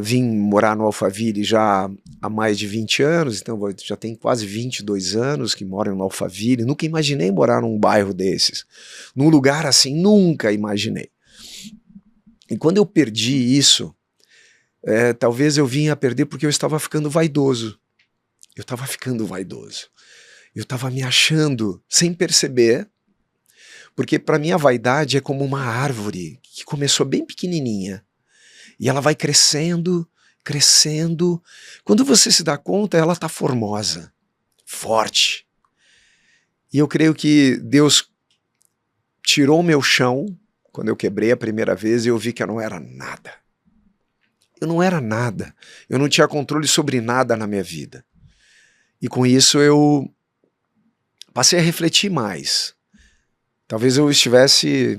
Vim morar no Alphaville já há mais de 20 anos, então já tem quase 22 anos que moro no Alphaville. Nunca imaginei morar num bairro desses, num lugar assim, nunca imaginei. E quando eu perdi isso, talvez eu vinha a perder porque eu estava ficando vaidoso. Eu estava me achando sem perceber, porque para mim a vaidade é como uma árvore que começou bem pequenininha e ela vai crescendo, crescendo. Quando você se dá conta, ela está formosa, forte. E eu creio que Deus tirou o meu chão quando eu quebrei a primeira vez e eu vi que eu não era nada. Eu não era nada. Eu não tinha controle sobre nada na minha vida. E com isso eu passei a refletir mais. Talvez eu estivesse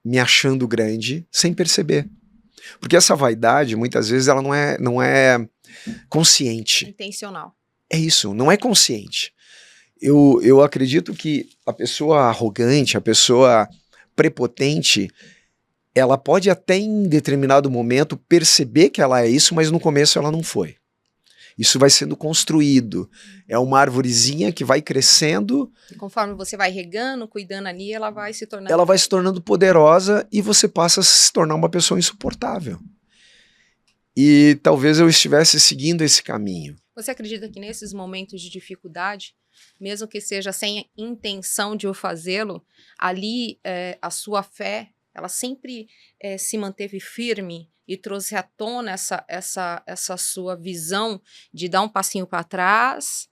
me achando grande sem perceber. Porque essa vaidade, muitas vezes, ela não é consciente.
Intencional.
É isso, não é consciente. Eu acredito que a pessoa arrogante, a pessoa prepotente, ela pode até em determinado momento perceber que ela é isso, mas no começo ela não foi. Isso vai sendo construído. É uma arvorezinha que vai crescendo.
E conforme você vai regando, cuidando ali, ela vai se tornando...
Ela vai se tornando poderosa e você passa a se tornar uma pessoa insuportável. E talvez eu estivesse seguindo esse caminho.
Você acredita que nesses momentos de dificuldade, mesmo que seja sem intenção de o fazê-lo, ali a sua fé, ela sempre se manteve firme e trouxe à tona essa sua visão de dar um passinho para trás,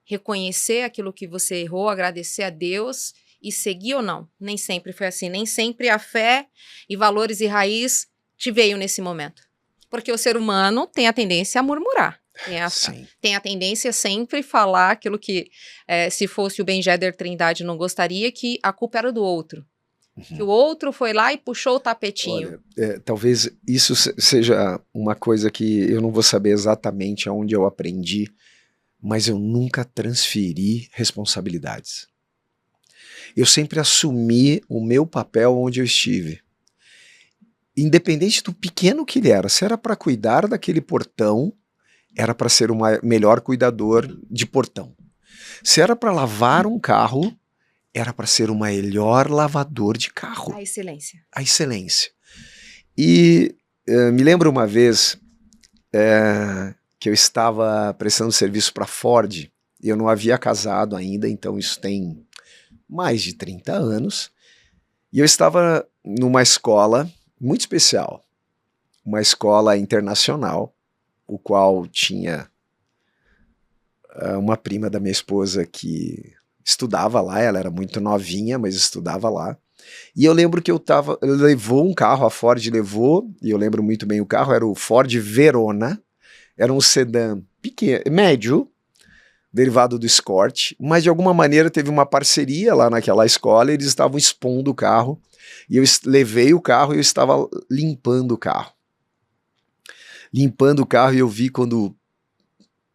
reconhecer aquilo que você errou, agradecer a Deus e seguir ou não? Nem sempre foi assim, nem sempre a fé e valores e raiz te veio nesse momento. Porque o ser humano tem a tendência a murmurar. Tem a tendência a sempre falar aquilo que, se fosse o Ben-Jeder Trindade, não gostaria, que a culpa era do outro. Que o outro foi lá e puxou o tapetinho.
Olha, talvez isso seja uma coisa que eu não vou saber exatamente aonde eu aprendi, mas eu nunca transferi responsabilidades. Eu sempre assumi o meu papel onde eu estive. Independente do pequeno que ele era, se era para cuidar daquele portão, era para ser o melhor cuidador de portão. Se era para lavar um carro, era para ser o melhor lavador de carro.
A excelência.
A excelência. E me lembro uma vez que eu estava prestando serviço para a Ford. Eu não havia casado ainda, então isso tem mais de 30 anos. E eu estava numa escola muito especial, uma escola internacional, o qual tinha uma prima da minha esposa que estudava lá, ela era muito novinha, mas estudava lá. E eu lembro que levou um carro, a Ford levou, e eu lembro muito bem o carro, era o Ford Verona, era um sedã pequeno, médio, derivado do Escort, mas de alguma maneira teve uma parceria lá naquela escola, e eles estavam expondo o carro, e eu levei o carro e eu estava limpando o carro. Limpando o carro, e eu vi quando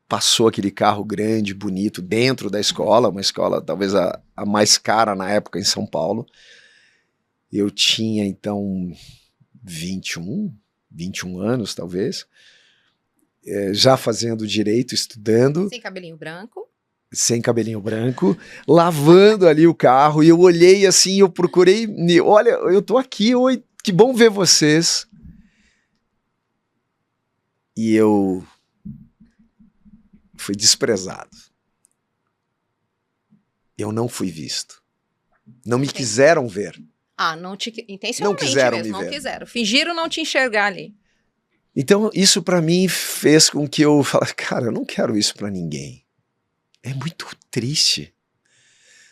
passou aquele carro grande, bonito, dentro da escola, uma escola talvez a mais cara na época em São Paulo. Eu tinha então 21 anos talvez, já fazendo direito, estudando.
Sem cabelinho branco.
Sem cabelinho branco, lavando ali o carro, e eu olhei assim, eu procurei, olha, eu tô aqui, oi, que bom ver vocês. E eu fui desprezado. Eu não fui visto. Não me quiseram ver.
Intencionalmente
não quiseram
mesmo,
me
não
ver.
quiseram. Fingiram não te enxergar ali.
Então isso para mim fez com que eu falasse, cara, eu não quero isso para ninguém. É muito triste.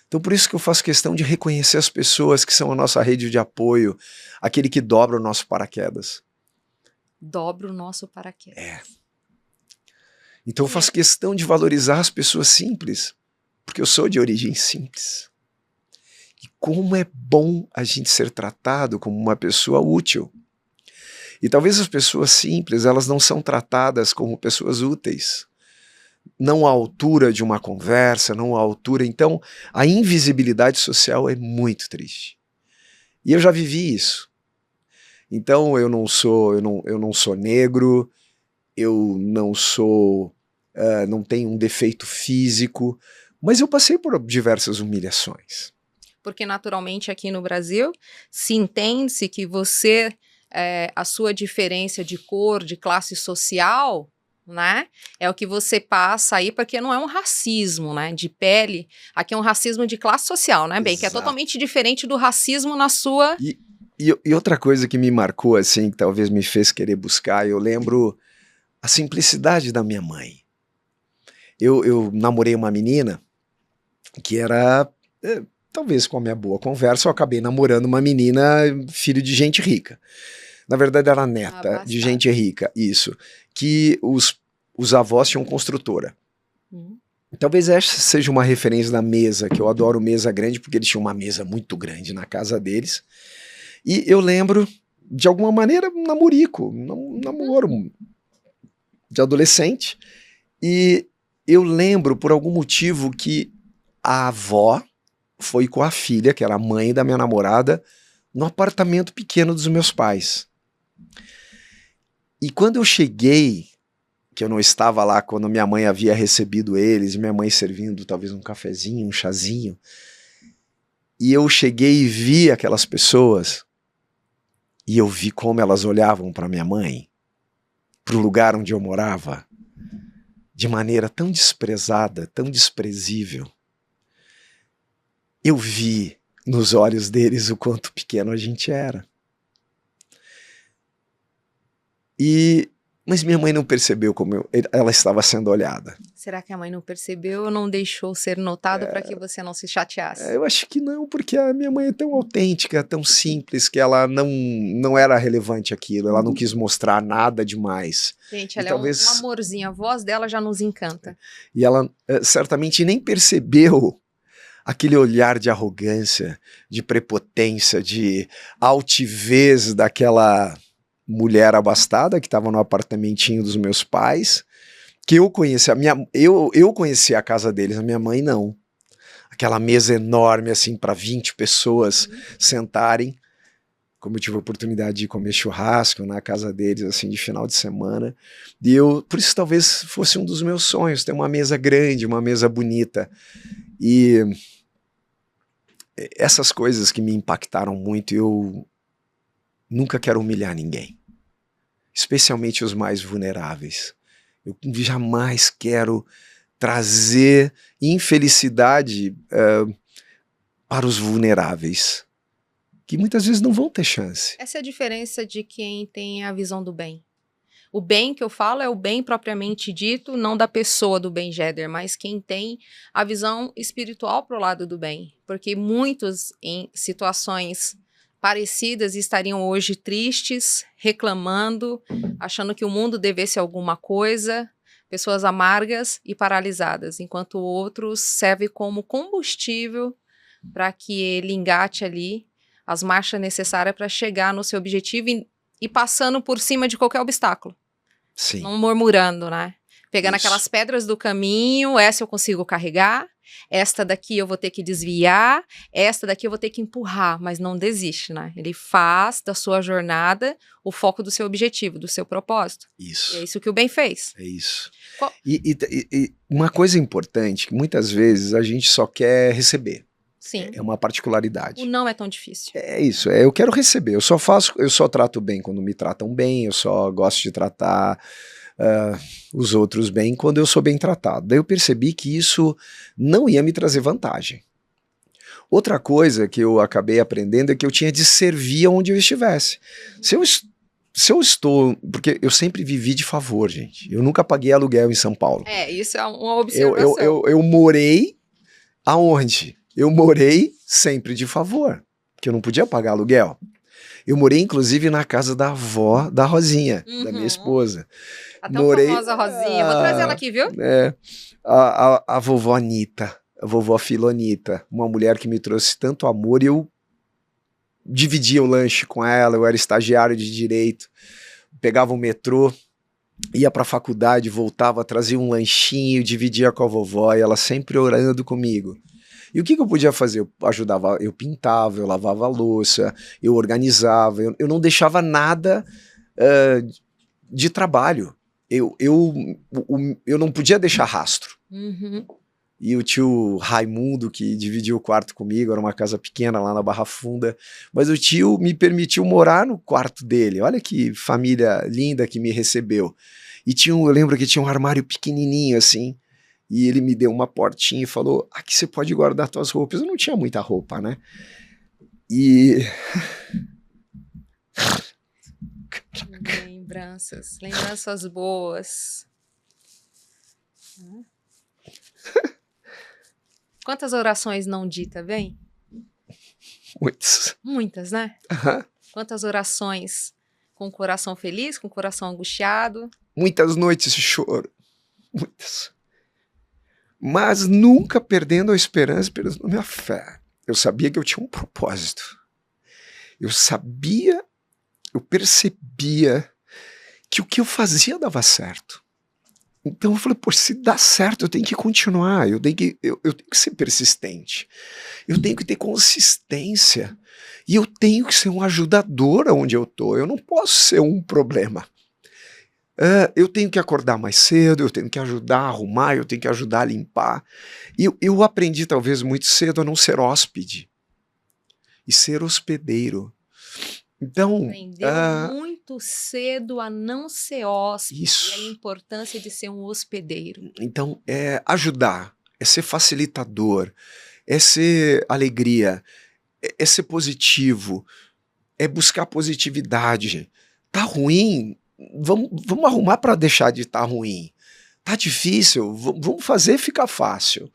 Então por isso que eu faço questão de reconhecer as pessoas que são a nossa rede de apoio, aquele que dobra o nosso paraquedas.
Dobra o nosso paraquedas.
Então eu faço questão de valorizar as pessoas simples, porque eu sou de origem simples. E como é bom a gente ser tratado como uma pessoa útil. E talvez as pessoas simples, elas não são tratadas como pessoas úteis. Não à altura de uma conversa, não à altura. Então, a invisibilidade social é muito triste. E eu já vivi isso. Então, eu não sou negro, eu não sou, não tenho um defeito físico, mas eu passei por diversas humilhações.
Porque naturalmente aqui no Brasil se entende-se que você, a sua diferença de cor, de classe social, né, é o que você passa aí, porque não é um racismo, né, de pele, aqui é um racismo de classe social, né, bem, que é totalmente diferente do racismo na sua...
E outra coisa que me marcou, assim, que talvez me fez querer buscar, eu lembro a simplicidade da minha mãe. Eu namorei uma menina que era, talvez com a minha boa conversa, eu acabei namorando uma menina filho de gente rica. Na verdade era neta de gente rica, isso. Que os avós tinham construtora. Talvez essa seja uma referência da mesa, que eu adoro mesa grande, porque eles tinham uma mesa muito grande na casa deles. E eu lembro, de alguma maneira, um namorico, um namoro de adolescente. E eu lembro, por algum motivo, que a avó foi com a filha, que era a mãe da minha namorada, no apartamento pequeno dos meus pais. E quando eu cheguei, que eu não estava lá quando minha mãe havia recebido eles, minha mãe servindo talvez um cafezinho, um chazinho, e eu cheguei e vi aquelas pessoas, e eu vi como elas olhavam para minha mãe, para o lugar onde eu morava, de maneira tão desprezada, tão desprezível. Eu vi nos olhos deles o quanto pequeno a gente era. Mas minha mãe não percebeu como ela estava sendo olhada.
Será que a mãe não percebeu ou não deixou ser notado para que você não se chateasse?
Eu acho que não, porque a minha mãe é tão autêntica, tão simples, que ela não era relevante aquilo, ela não quis mostrar nada demais.
Gente, ela é um amorzinho, a voz dela já nos encanta.
E ela certamente nem percebeu aquele olhar de arrogância, de prepotência, de altivez daquela mulher abastada que estava no apartamentinho dos meus pais, que eu conhecia, eu conhecia a casa deles, a minha mãe não. Aquela mesa enorme assim para 20 pessoas sentarem, como eu tive a oportunidade de comer churrasco na casa deles assim de final de semana, e por isso talvez fosse um dos meus sonhos, ter uma mesa grande, uma mesa bonita. E essas coisas que me impactaram muito, eu nunca quero humilhar ninguém, especialmente os mais vulneráveis. Eu jamais quero trazer infelicidade para os vulneráveis, que muitas vezes não vão ter chance.
Essa é a diferença de quem tem a visão do bem. O bem que eu falo é o bem propriamente dito, não da pessoa do Ben Jeder, mas quem tem a visão espiritual para o lado do bem. Porque muitos em situações parecidas estariam hoje tristes, reclamando, achando que o mundo devesse alguma coisa, pessoas amargas e paralisadas, enquanto outros serve como combustível para que ele engate ali as marchas necessárias para chegar no seu objetivo e passando por cima de qualquer obstáculo.
Sim.
Não murmurando, né? Pegando
Isso.
aquelas pedras do caminho, essa eu consigo carregar, esta daqui eu vou ter que desviar, esta daqui eu vou ter que empurrar, mas não desiste, né? Ele faz da sua jornada o foco do seu objetivo, do seu propósito.
Isso.
E é isso que o Ben fez.
É isso.
Qual-
E uma coisa importante, que muitas vezes a gente só quer receber.
Sim.
É uma particularidade.
O não é tão difícil.
É isso, eu quero receber, eu só trato bem quando me tratam bem, eu só gosto de tratar os outros bem quando eu sou bem tratado. Daí eu percebi que isso não ia me trazer vantagem. Outra coisa que eu acabei aprendendo é que eu tinha de servir onde eu estivesse. Se eu estou, porque eu sempre vivi de favor, gente, eu nunca paguei aluguel em São Paulo.
Isso é uma observação.
Eu morei aonde? Eu morei sempre de favor, porque eu não podia pagar aluguel. Eu morei, inclusive, na casa da avó da Rosinha, da minha esposa.
A tão famosa Rosinha. Vou trazer ela aqui, viu?
A vovó Anitta, a vovó Filonita, uma mulher que me trouxe tanto amor, e eu dividia o lanche com ela, eu era estagiário de direito, pegava o metrô, ia para a faculdade, voltava, trazia um lanchinho, dividia com a vovó, e ela sempre orando comigo. E o que eu podia fazer? Eu ajudava, eu pintava, eu lavava a louça, eu organizava, eu não deixava nada de trabalho. Eu não podia deixar rastro.
Uhum.
E o tio Raimundo, que dividiu o quarto comigo, era uma casa pequena lá na Barra Funda, mas o tio me permitiu morar no quarto dele. Olha que família linda que me recebeu. E eu lembro que tinha um armário pequenininho assim, e ele me deu uma portinha e falou, aqui você pode guardar suas roupas. Eu não tinha muita roupa, né? E...
Lembranças boas. Quantas orações não ditas, vem? Muitas, né?
Uhum.
Quantas orações com o coração feliz, com o coração angustiado?
Muitas noites de choro. Muitas. Mas nunca perdendo a esperança, perdendo a minha fé. Eu sabia que eu tinha um propósito. Eu percebia que o que eu fazia dava certo. Então eu falei, pô, se dá certo, eu tenho que continuar, eu tenho que ser persistente, eu tenho que ter consistência, e eu tenho que ser um ajudador onde eu tô, eu não posso ser um problema. Eu tenho que acordar mais cedo, eu tenho que ajudar a arrumar, eu tenho que ajudar a limpar. E eu aprendi talvez muito cedo a não ser hóspede, e ser hospedeiro. Então,
aprendeu muito cedo a não ser hóspede,
isso.
E a importância de ser um hospedeiro.
Então, é ajudar, é ser facilitador, é ser alegria, é ser positivo, é buscar positividade. Tá ruim, vamos arrumar para deixar de estar ruim. Tá difícil, vamos fazer ficar fácil.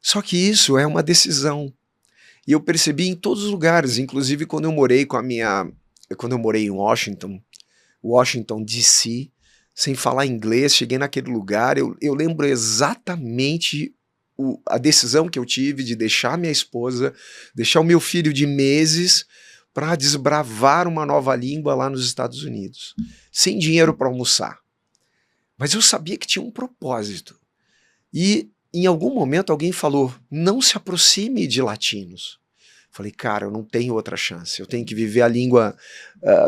Só que isso é uma decisão. E eu percebi em todos os lugares, inclusive quando eu morei em Washington DC, sem falar inglês, cheguei naquele lugar, eu lembro exatamente a decisão que eu tive de deixar minha esposa, deixar o meu filho de meses para desbravar uma nova língua lá nos Estados Unidos, sem dinheiro para almoçar. Mas eu sabia que tinha um propósito. E em algum momento alguém falou, não se aproxime de latinos. Falei, cara, eu não tenho outra chance, eu tenho que viver a língua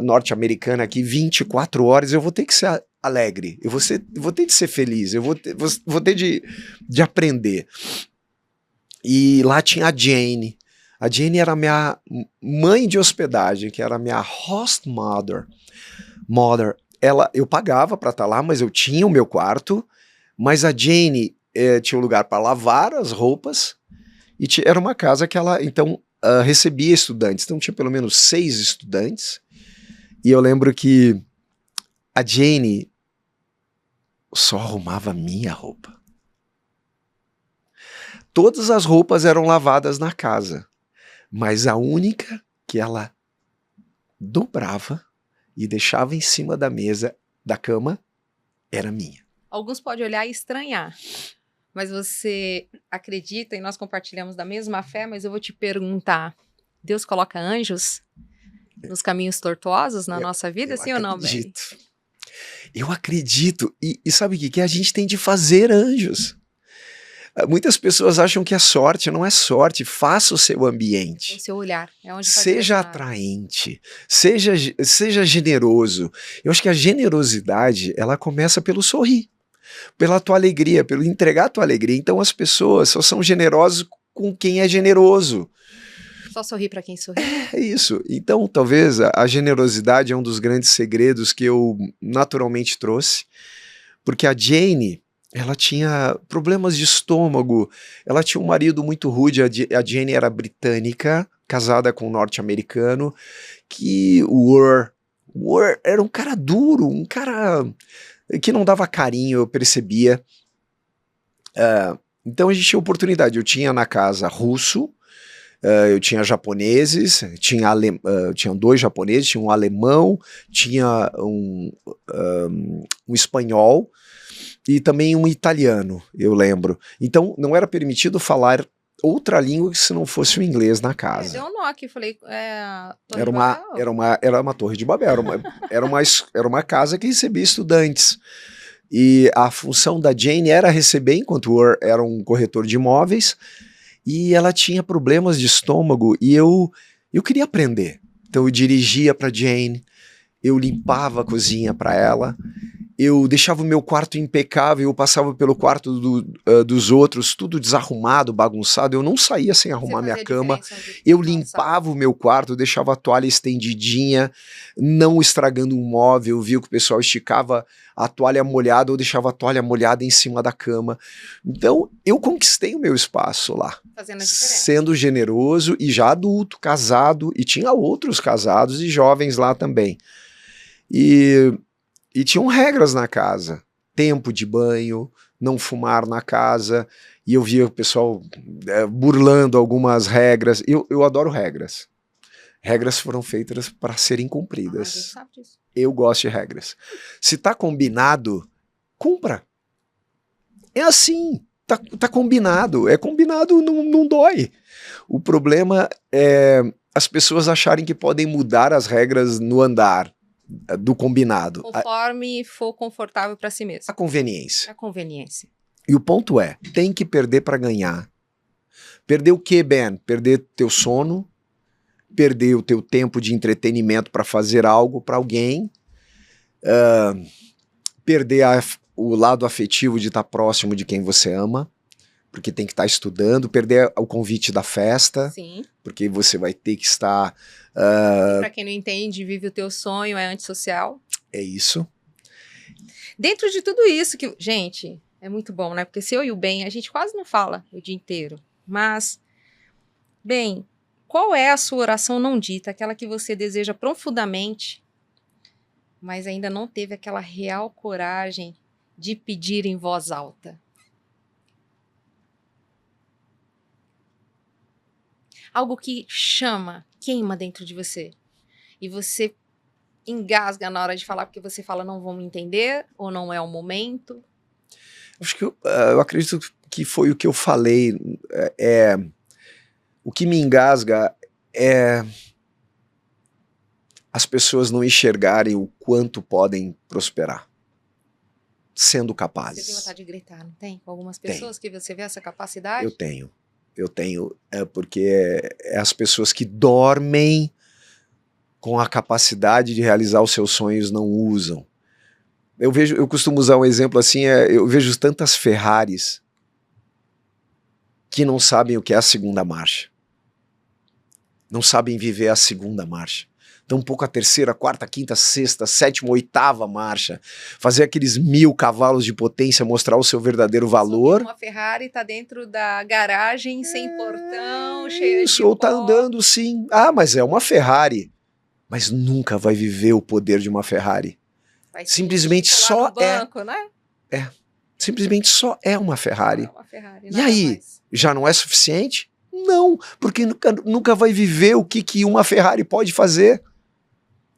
norte-americana aqui 24 horas, eu vou ter que ser alegre, eu vou ter de ser feliz, eu vou ter de aprender. E lá tinha a Jane era minha mãe de hospedagem, que era minha host mother. eu pagava para estar lá, mas eu tinha o meu quarto, mas a Jane tinha um lugar para lavar as roupas, e era uma casa que ela, então, recebia estudantes, então tinha pelo menos 6 estudantes, e eu lembro que a Jane só arrumava minha roupa. Todas as roupas eram lavadas na casa, mas a única que ela dobrava e deixava em cima da mesa da cama era minha.
Alguns podem olhar e estranhar, mas você acredita e nós compartilhamos da mesma fé, mas eu vou te perguntar, Deus coloca anjos nos caminhos tortuosos na nossa vida, sim ou não, Ben?
Eu acredito, e sabe o que? A gente tem de fazer anjos. Muitas pessoas acham que é sorte, não é sorte, faça o seu ambiente.
O seu olhar, é onde
seja atraente, seja generoso. Eu acho que a generosidade, ela começa pelo sorrir, pela tua alegria, pelo entregar a tua alegria. Então as pessoas só são generosas com quem é generoso.
Só sorrir para quem sorri.
É isso. Então talvez a generosidade é um dos grandes segredos que eu naturalmente trouxe, porque a Jane, ela tinha problemas de estômago, ela tinha um marido muito rude, a Jane era britânica, casada com um norte-americano, que o Ur era um cara duro, um cara que não dava carinho, eu percebia. Então a gente tinha oportunidade, eu tinha na casa russo, eu tinha japoneses, tinha 2 japoneses, tinha um alemão, tinha um espanhol, e também um italiano, eu lembro. Então, não era permitido falar outra língua que se não fosse o inglês na casa.
Deu um nó aqui, falei,
era uma torre de Babel, era uma casa que recebia estudantes. E a função da Jane era receber, enquanto o Ur era um corretor de imóveis, e ela tinha problemas de estômago, e eu queria aprender. Então eu dirigia para Jane, eu limpava a cozinha para ela, eu deixava o meu quarto impecável, eu passava pelo quarto dos outros, tudo desarrumado, bagunçado, eu não saía sem arrumar minha cama, eu limpava o meu quarto, deixava a toalha estendidinha, não estragando um móvel, eu via que o pessoal esticava a toalha molhada, ou deixava a toalha molhada em cima da cama. Então, eu conquistei o meu espaço lá, sendo generoso e já adulto, casado, e tinha outros casados e jovens lá também. E tinham regras na casa, tempo de banho, não fumar na casa, e eu via o pessoal burlando algumas regras. Eu adoro regras. Regras foram feitas para serem cumpridas.
A gente sabe disso.
Eu gosto de regras. Se tá combinado, cumpra. É assim, tá combinado. É combinado, não dói. O problema é as pessoas acharem que podem mudar as regras no andar do combinado.
Conforme for confortável para si mesmo.
A conveniência.
A conveniência.
E o ponto é, tem que perder para ganhar. Perder o quê, Ben? Perder teu sono, perder o teu tempo de entretenimento para fazer algo para alguém, perder o lado afetivo de estar próximo de quem você ama, porque tem que estar estudando, perder o convite da festa,
sim,
porque você vai ter que estar...
Para quem não entende, vive o teu sonho, é antissocial.
É isso.
Dentro de tudo isso que... Gente, é muito bom, né? Porque se eu e o Ben, a gente quase não fala o dia inteiro. Mas, Ben, qual é a sua oração não dita? Aquela que você deseja profundamente, mas ainda não teve aquela real coragem de pedir em voz alta? Algo que chama, queima dentro de você. E você engasga na hora de falar, porque você fala, não vão me entender, ou não é o momento.
Acho que eu acredito que foi o que eu falei. O que me engasga é as pessoas não enxergarem o quanto podem prosperar, sendo capazes.
Você tem vontade de gritar, não tem? Com algumas pessoas que você vê essa capacidade?
Eu tenho, porque é as pessoas que dormem com a capacidade de realizar os seus sonhos não usam. Eu costumo usar um exemplo assim, eu vejo tantas Ferraris que não sabem o que é a segunda marcha. Não sabem viver a segunda marcha. tampouco a terceira, quarta, quinta, sexta, sétima, oitava marcha, fazer aqueles 1000 cavalos de potência, mostrar o seu verdadeiro valor.
Uma Ferrari tá dentro da garagem, sem portão, cheia de
ou tá
pó.
andando sim. Ah, mas é uma Ferrari. Mas nunca vai viver o poder de uma Ferrari. Simplesmente só
banco, né?
Simplesmente só é uma Ferrari.
É uma Ferrari,
E aí,
mais.
Já não é suficiente? Não, porque nunca vai viver o que uma Ferrari pode fazer.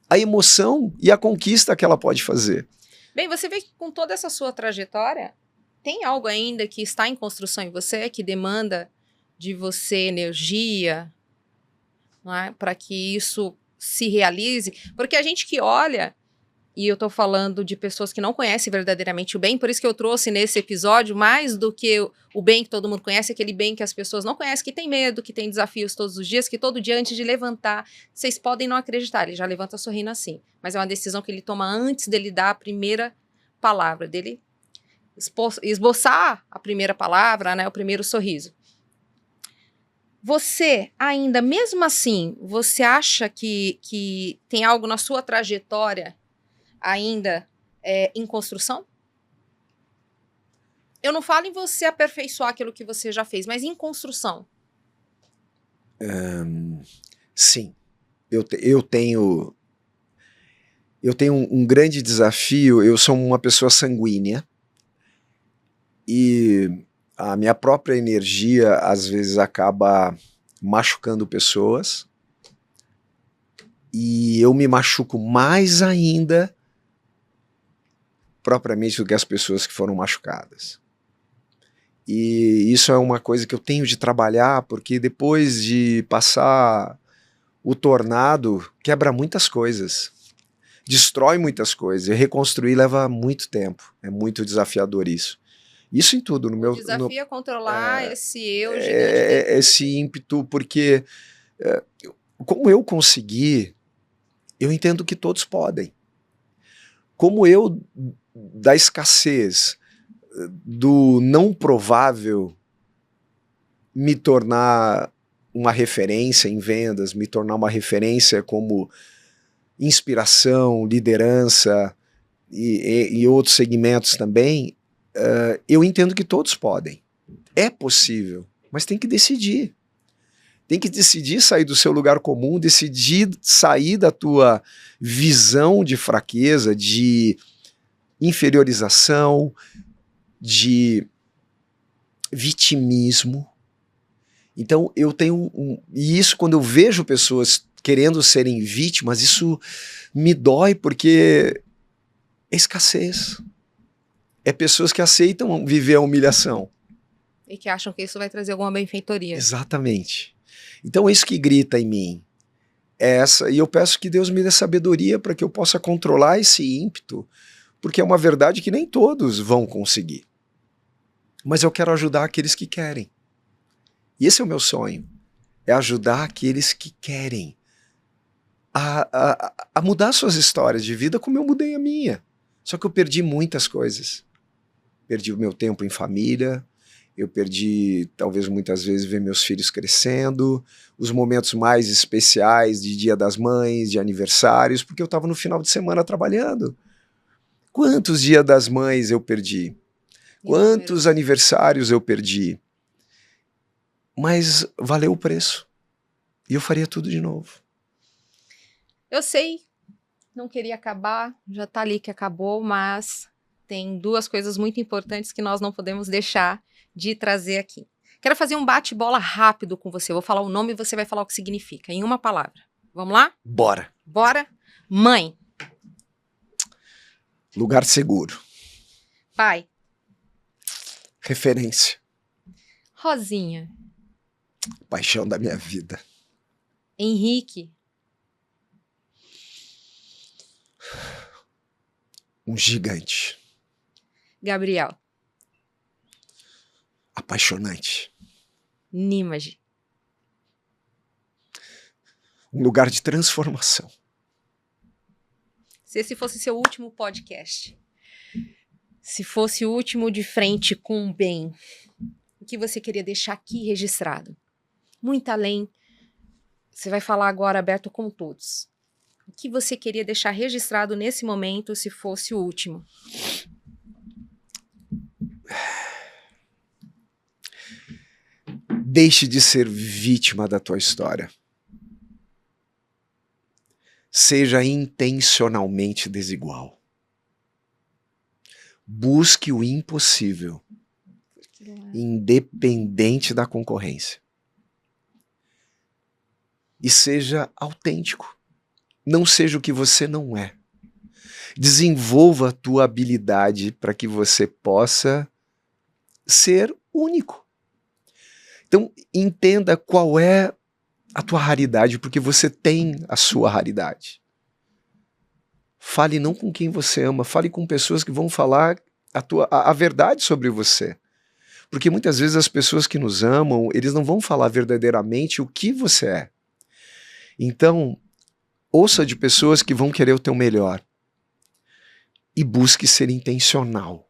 A emoção e a conquista que ela pode fazer.
Bem, você vê que com toda essa sua trajetória, tem algo ainda que está em construção em você, que demanda de você energia, não é? Para que isso se realize? Porque a gente que olha, e eu estou falando de pessoas que não conhecem verdadeiramente o bem, por isso que eu trouxe nesse episódio, mais do que o bem que todo mundo conhece, aquele bem que as pessoas não conhecem, que tem medo, que tem desafios todos os dias, que todo dia antes de levantar, vocês podem não acreditar, ele já levanta sorrindo assim, mas é uma decisão que ele toma antes dele dar a primeira palavra, dele esboçar a primeira palavra, né, o primeiro sorriso. Você ainda, mesmo assim, você acha que tem algo na sua trajetória ainda em construção? Eu não falo em você aperfeiçoar aquilo que você já fez, mas em construção.
Sim, eu tenho um grande desafio. Eu sou uma pessoa sanguínea e a minha própria energia às vezes acaba machucando pessoas e eu me machuco mais ainda propriamente do que as pessoas que foram machucadas. E isso é uma coisa que eu tenho de trabalhar, porque depois de passar o tornado, quebra muitas coisas, destrói muitas coisas, e reconstruir leva muito tempo, é muito desafiador isso. Isso em tudo.
O desafio é controlar esse eu gigante.
Esse ímpeto, porque como eu consegui, eu entendo que todos podem. Como eu, da escassez, do não provável, me tornar uma referência em vendas, me tornar uma referência como inspiração, liderança e outros segmentos também, eu entendo que todos podem. É possível, mas tem que decidir. Tem que decidir sair do seu lugar comum, decidir sair da tua visão de fraqueza, de inferiorização, de vitimismo. Então eu tenho e isso, quando eu vejo pessoas querendo serem vítimas, isso me dói, porque é escassez. É pessoas que aceitam viver a humilhação.
E que acham que isso vai trazer alguma benfeitoria.
Exatamente. Então é isso que grita em mim. E eu peço que Deus me dê sabedoria para que eu possa controlar esse ímpeto, porque é uma verdade que nem todos vão conseguir. Mas eu quero ajudar aqueles que querem. E esse é o meu sonho, é ajudar aqueles que querem a mudar suas histórias de vida como eu mudei a minha. Só que eu perdi muitas coisas. Perdi o meu tempo em família, eu perdi, talvez muitas vezes, ver meus filhos crescendo, os momentos mais especiais de Dia das Mães, de aniversários, porque eu estava no final de semana trabalhando. Quantos Dia das Mães eu perdi? Quantos aniversários eu perdi? Mas valeu o preço. E eu faria tudo de novo.
Eu sei, não queria acabar, já tá ali que acabou, mas tem duas coisas muito importantes que nós não podemos deixar de trazer aqui. Quero fazer um bate-bola rápido com você. Eu vou falar o nome e você vai falar o que significa, em uma palavra. Vamos lá?
Bora.
Bora. Mãe.
Lugar seguro.
Pai.
Referência.
Rosinha.
Paixão da minha vida.
Henrique.
Um gigante.
Gabriel.
Apaixonante.
Nímage.
Um lugar de transformação.
Se esse fosse seu último podcast, se fosse o último de frente com o bem, o que você queria deixar aqui registrado? Muito além, você vai falar agora aberto com todos. O que você queria deixar registrado nesse momento, se fosse o último?
Deixe de ser vítima da tua história. Seja intencionalmente desigual. Busque o impossível, independente da concorrência. E seja autêntico. Não seja o que você não é. Desenvolva a tua habilidade para que você possa ser único. Então, entenda qual é a tua raridade, porque você tem a sua raridade. Fale não com quem você ama, fale com pessoas que vão falar a verdade sobre você. Porque muitas vezes as pessoas que nos amam, eles não vão falar verdadeiramente o que você é. Então, ouça de pessoas que vão querer o teu melhor. E busque ser intencional.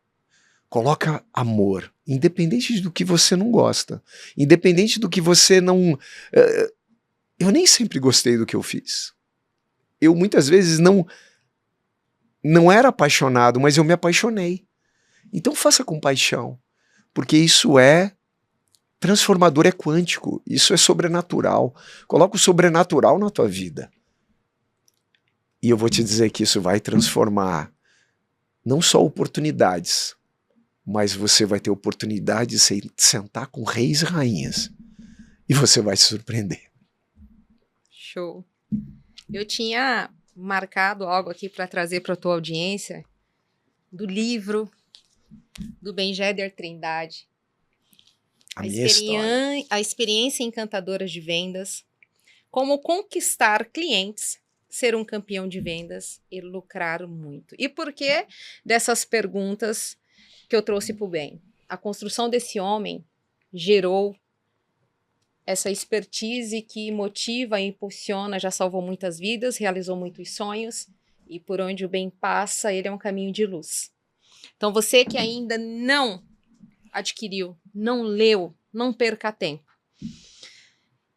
Coloca amor, independente do que você não gosta. Independente do que você não... Eu nem sempre gostei do que eu fiz. Eu muitas vezes não era apaixonado, mas eu me apaixonei. Então faça com paixão, porque isso é transformador, é quântico, isso é sobrenatural. Coloca o sobrenatural na tua vida. E eu vou te dizer que isso vai transformar não só oportunidades, mas você vai ter oportunidade de sentar com reis e rainhas. E você vai se surpreender.
Show. Eu tinha marcado algo aqui para trazer para a tua audiência do livro do Ben-Jeder Trindade. A experiência encantadora de vendas. Como conquistar clientes, ser um campeão de vendas e lucrar muito. E por que dessas perguntas que eu trouxe para o Ben? A construção desse homem gerou essa expertise que motiva e impulsiona, já salvou muitas vidas, realizou muitos sonhos, e por onde o bem passa, ele é um caminho de luz. Então, você que ainda não adquiriu, não leu, não perca tempo.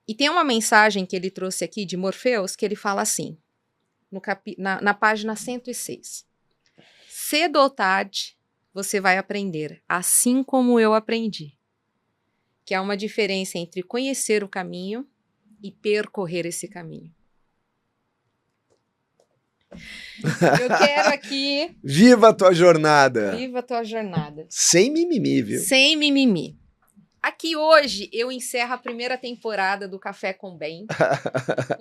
E tem uma mensagem que ele trouxe aqui de Morpheus, que ele fala assim, na página 106. Cedo ou tarde, você vai aprender, assim como eu aprendi. Que há uma diferença entre conhecer o caminho e percorrer esse caminho. Eu quero aqui...
Viva a tua jornada!
Viva a tua jornada.
Sem mimimi, viu?
Sem mimimi. Aqui hoje eu encerro a primeira temporada do Café com Ben.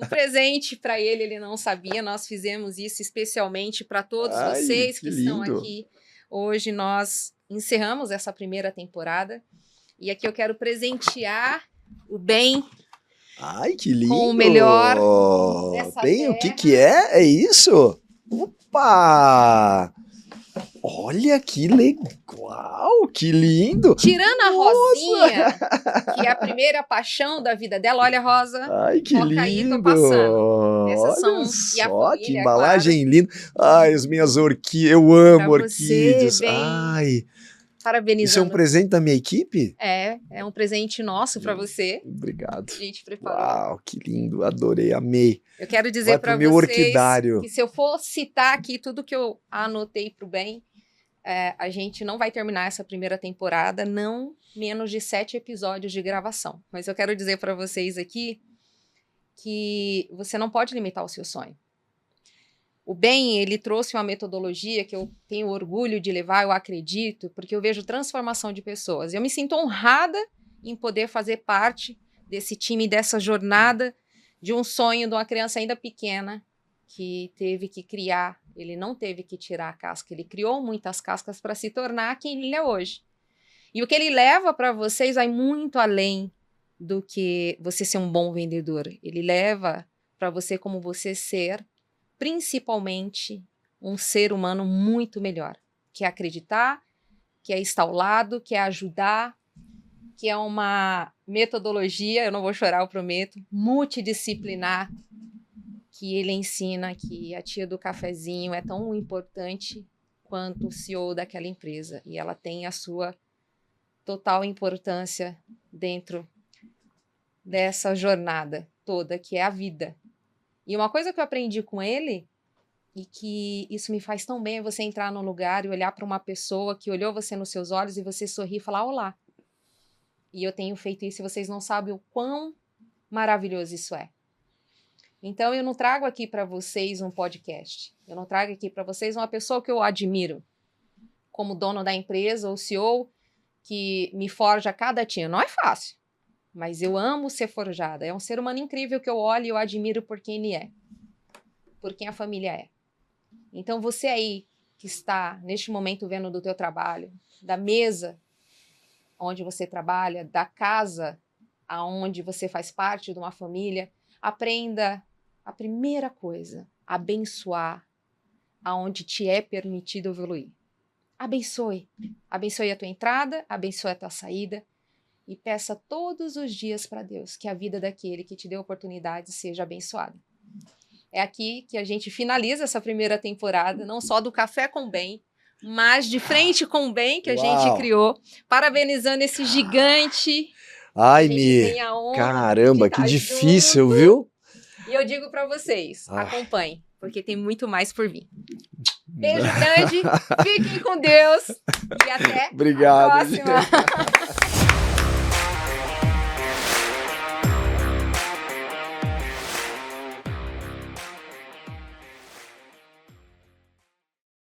Um presente para ele, ele não sabia. Nós fizemos isso especialmente para todos vocês que estão aqui. Hoje nós encerramos essa primeira temporada. E aqui eu quero presentear o Ben.
Ai, que lindo!
Com o melhor dessa
Ben,
terra.
o que é? É isso? Opa! Olha que legal, que lindo!
Tirando a Rosinha, que é a primeira paixão da vida dela. Olha, Rosa.
Ai, que lindo!
Aí, tô passando. Essas
Olha
são...
só,
e a família,
que embalagem
claro.
linda! Ai, as minhas orquídeas, eu amo
Pra
orquídeas.
você, Ben.
Ai,
parabenizando.
isso é um presente da minha equipe?
É um presente nosso para você.
Obrigado.
A gente preparou.
Uau, que lindo, adorei, amei.
Eu quero dizer para vocês
orquidário.
Que se eu for citar aqui tudo que eu anotei pro bem, a gente não vai terminar essa primeira temporada, não menos de 7 episódios de gravação. Mas eu quero dizer para vocês aqui que você não pode limitar o seu sonho. O Ben, ele trouxe uma metodologia que eu tenho orgulho de levar, eu acredito, porque eu vejo transformação de pessoas. Eu me sinto honrada em poder fazer parte desse time, dessa jornada de um sonho de uma criança ainda pequena que teve que criar, ele não teve que tirar a casca, ele criou muitas cascas para se tornar quem ele é hoje. E o que ele leva para vocês vai muito além do que você ser um bom vendedor. Ele leva para você como você ser principalmente um ser humano muito melhor, que é acreditar, que é estar ao lado, que é ajudar, que é uma metodologia, eu não vou chorar, eu prometo, multidisciplinar, que ele ensina que a tia do cafezinho é tão importante quanto o CEO daquela empresa, e ela tem a sua total importância dentro dessa jornada toda, que é a vida. E uma coisa que eu aprendi com ele, e que isso me faz tão bem, é você entrar num lugar e olhar para uma pessoa que olhou você nos seus olhos e você sorrir e falar olá. E eu tenho feito isso e vocês não sabem o quão maravilhoso isso é. Então eu não trago aqui para vocês um podcast. Eu não trago aqui para vocês uma pessoa que eu admiro como dono da empresa ou CEO que me forja cada dia. Não é fácil, mas eu amo ser forjada. É um ser humano incrível que eu olho e eu admiro por quem ele é, por quem a família é. Então você aí que está neste momento vendo do teu trabalho, da mesa onde você trabalha, da casa aonde você faz parte de uma família, aprenda a primeira coisa, abençoar aonde te é permitido evoluir. Abençoe. Abençoe a tua entrada, abençoe a tua saída e peça todos os dias para Deus que a vida daquele que te deu oportunidade seja abençoada. É aqui que a gente finaliza essa primeira temporada, não só do Café com Bem, mas de Frente com o Bem que a gente criou, parabenizando esse gigante.
Ai,
a gente tem a honra
caramba,
de
que
tá
difícil,
junto.
viu?
E eu digo para vocês, acompanhem, porque tem muito mais por vir. Beijo grande, fiquem com Deus e até
Obrigado,
a próxima.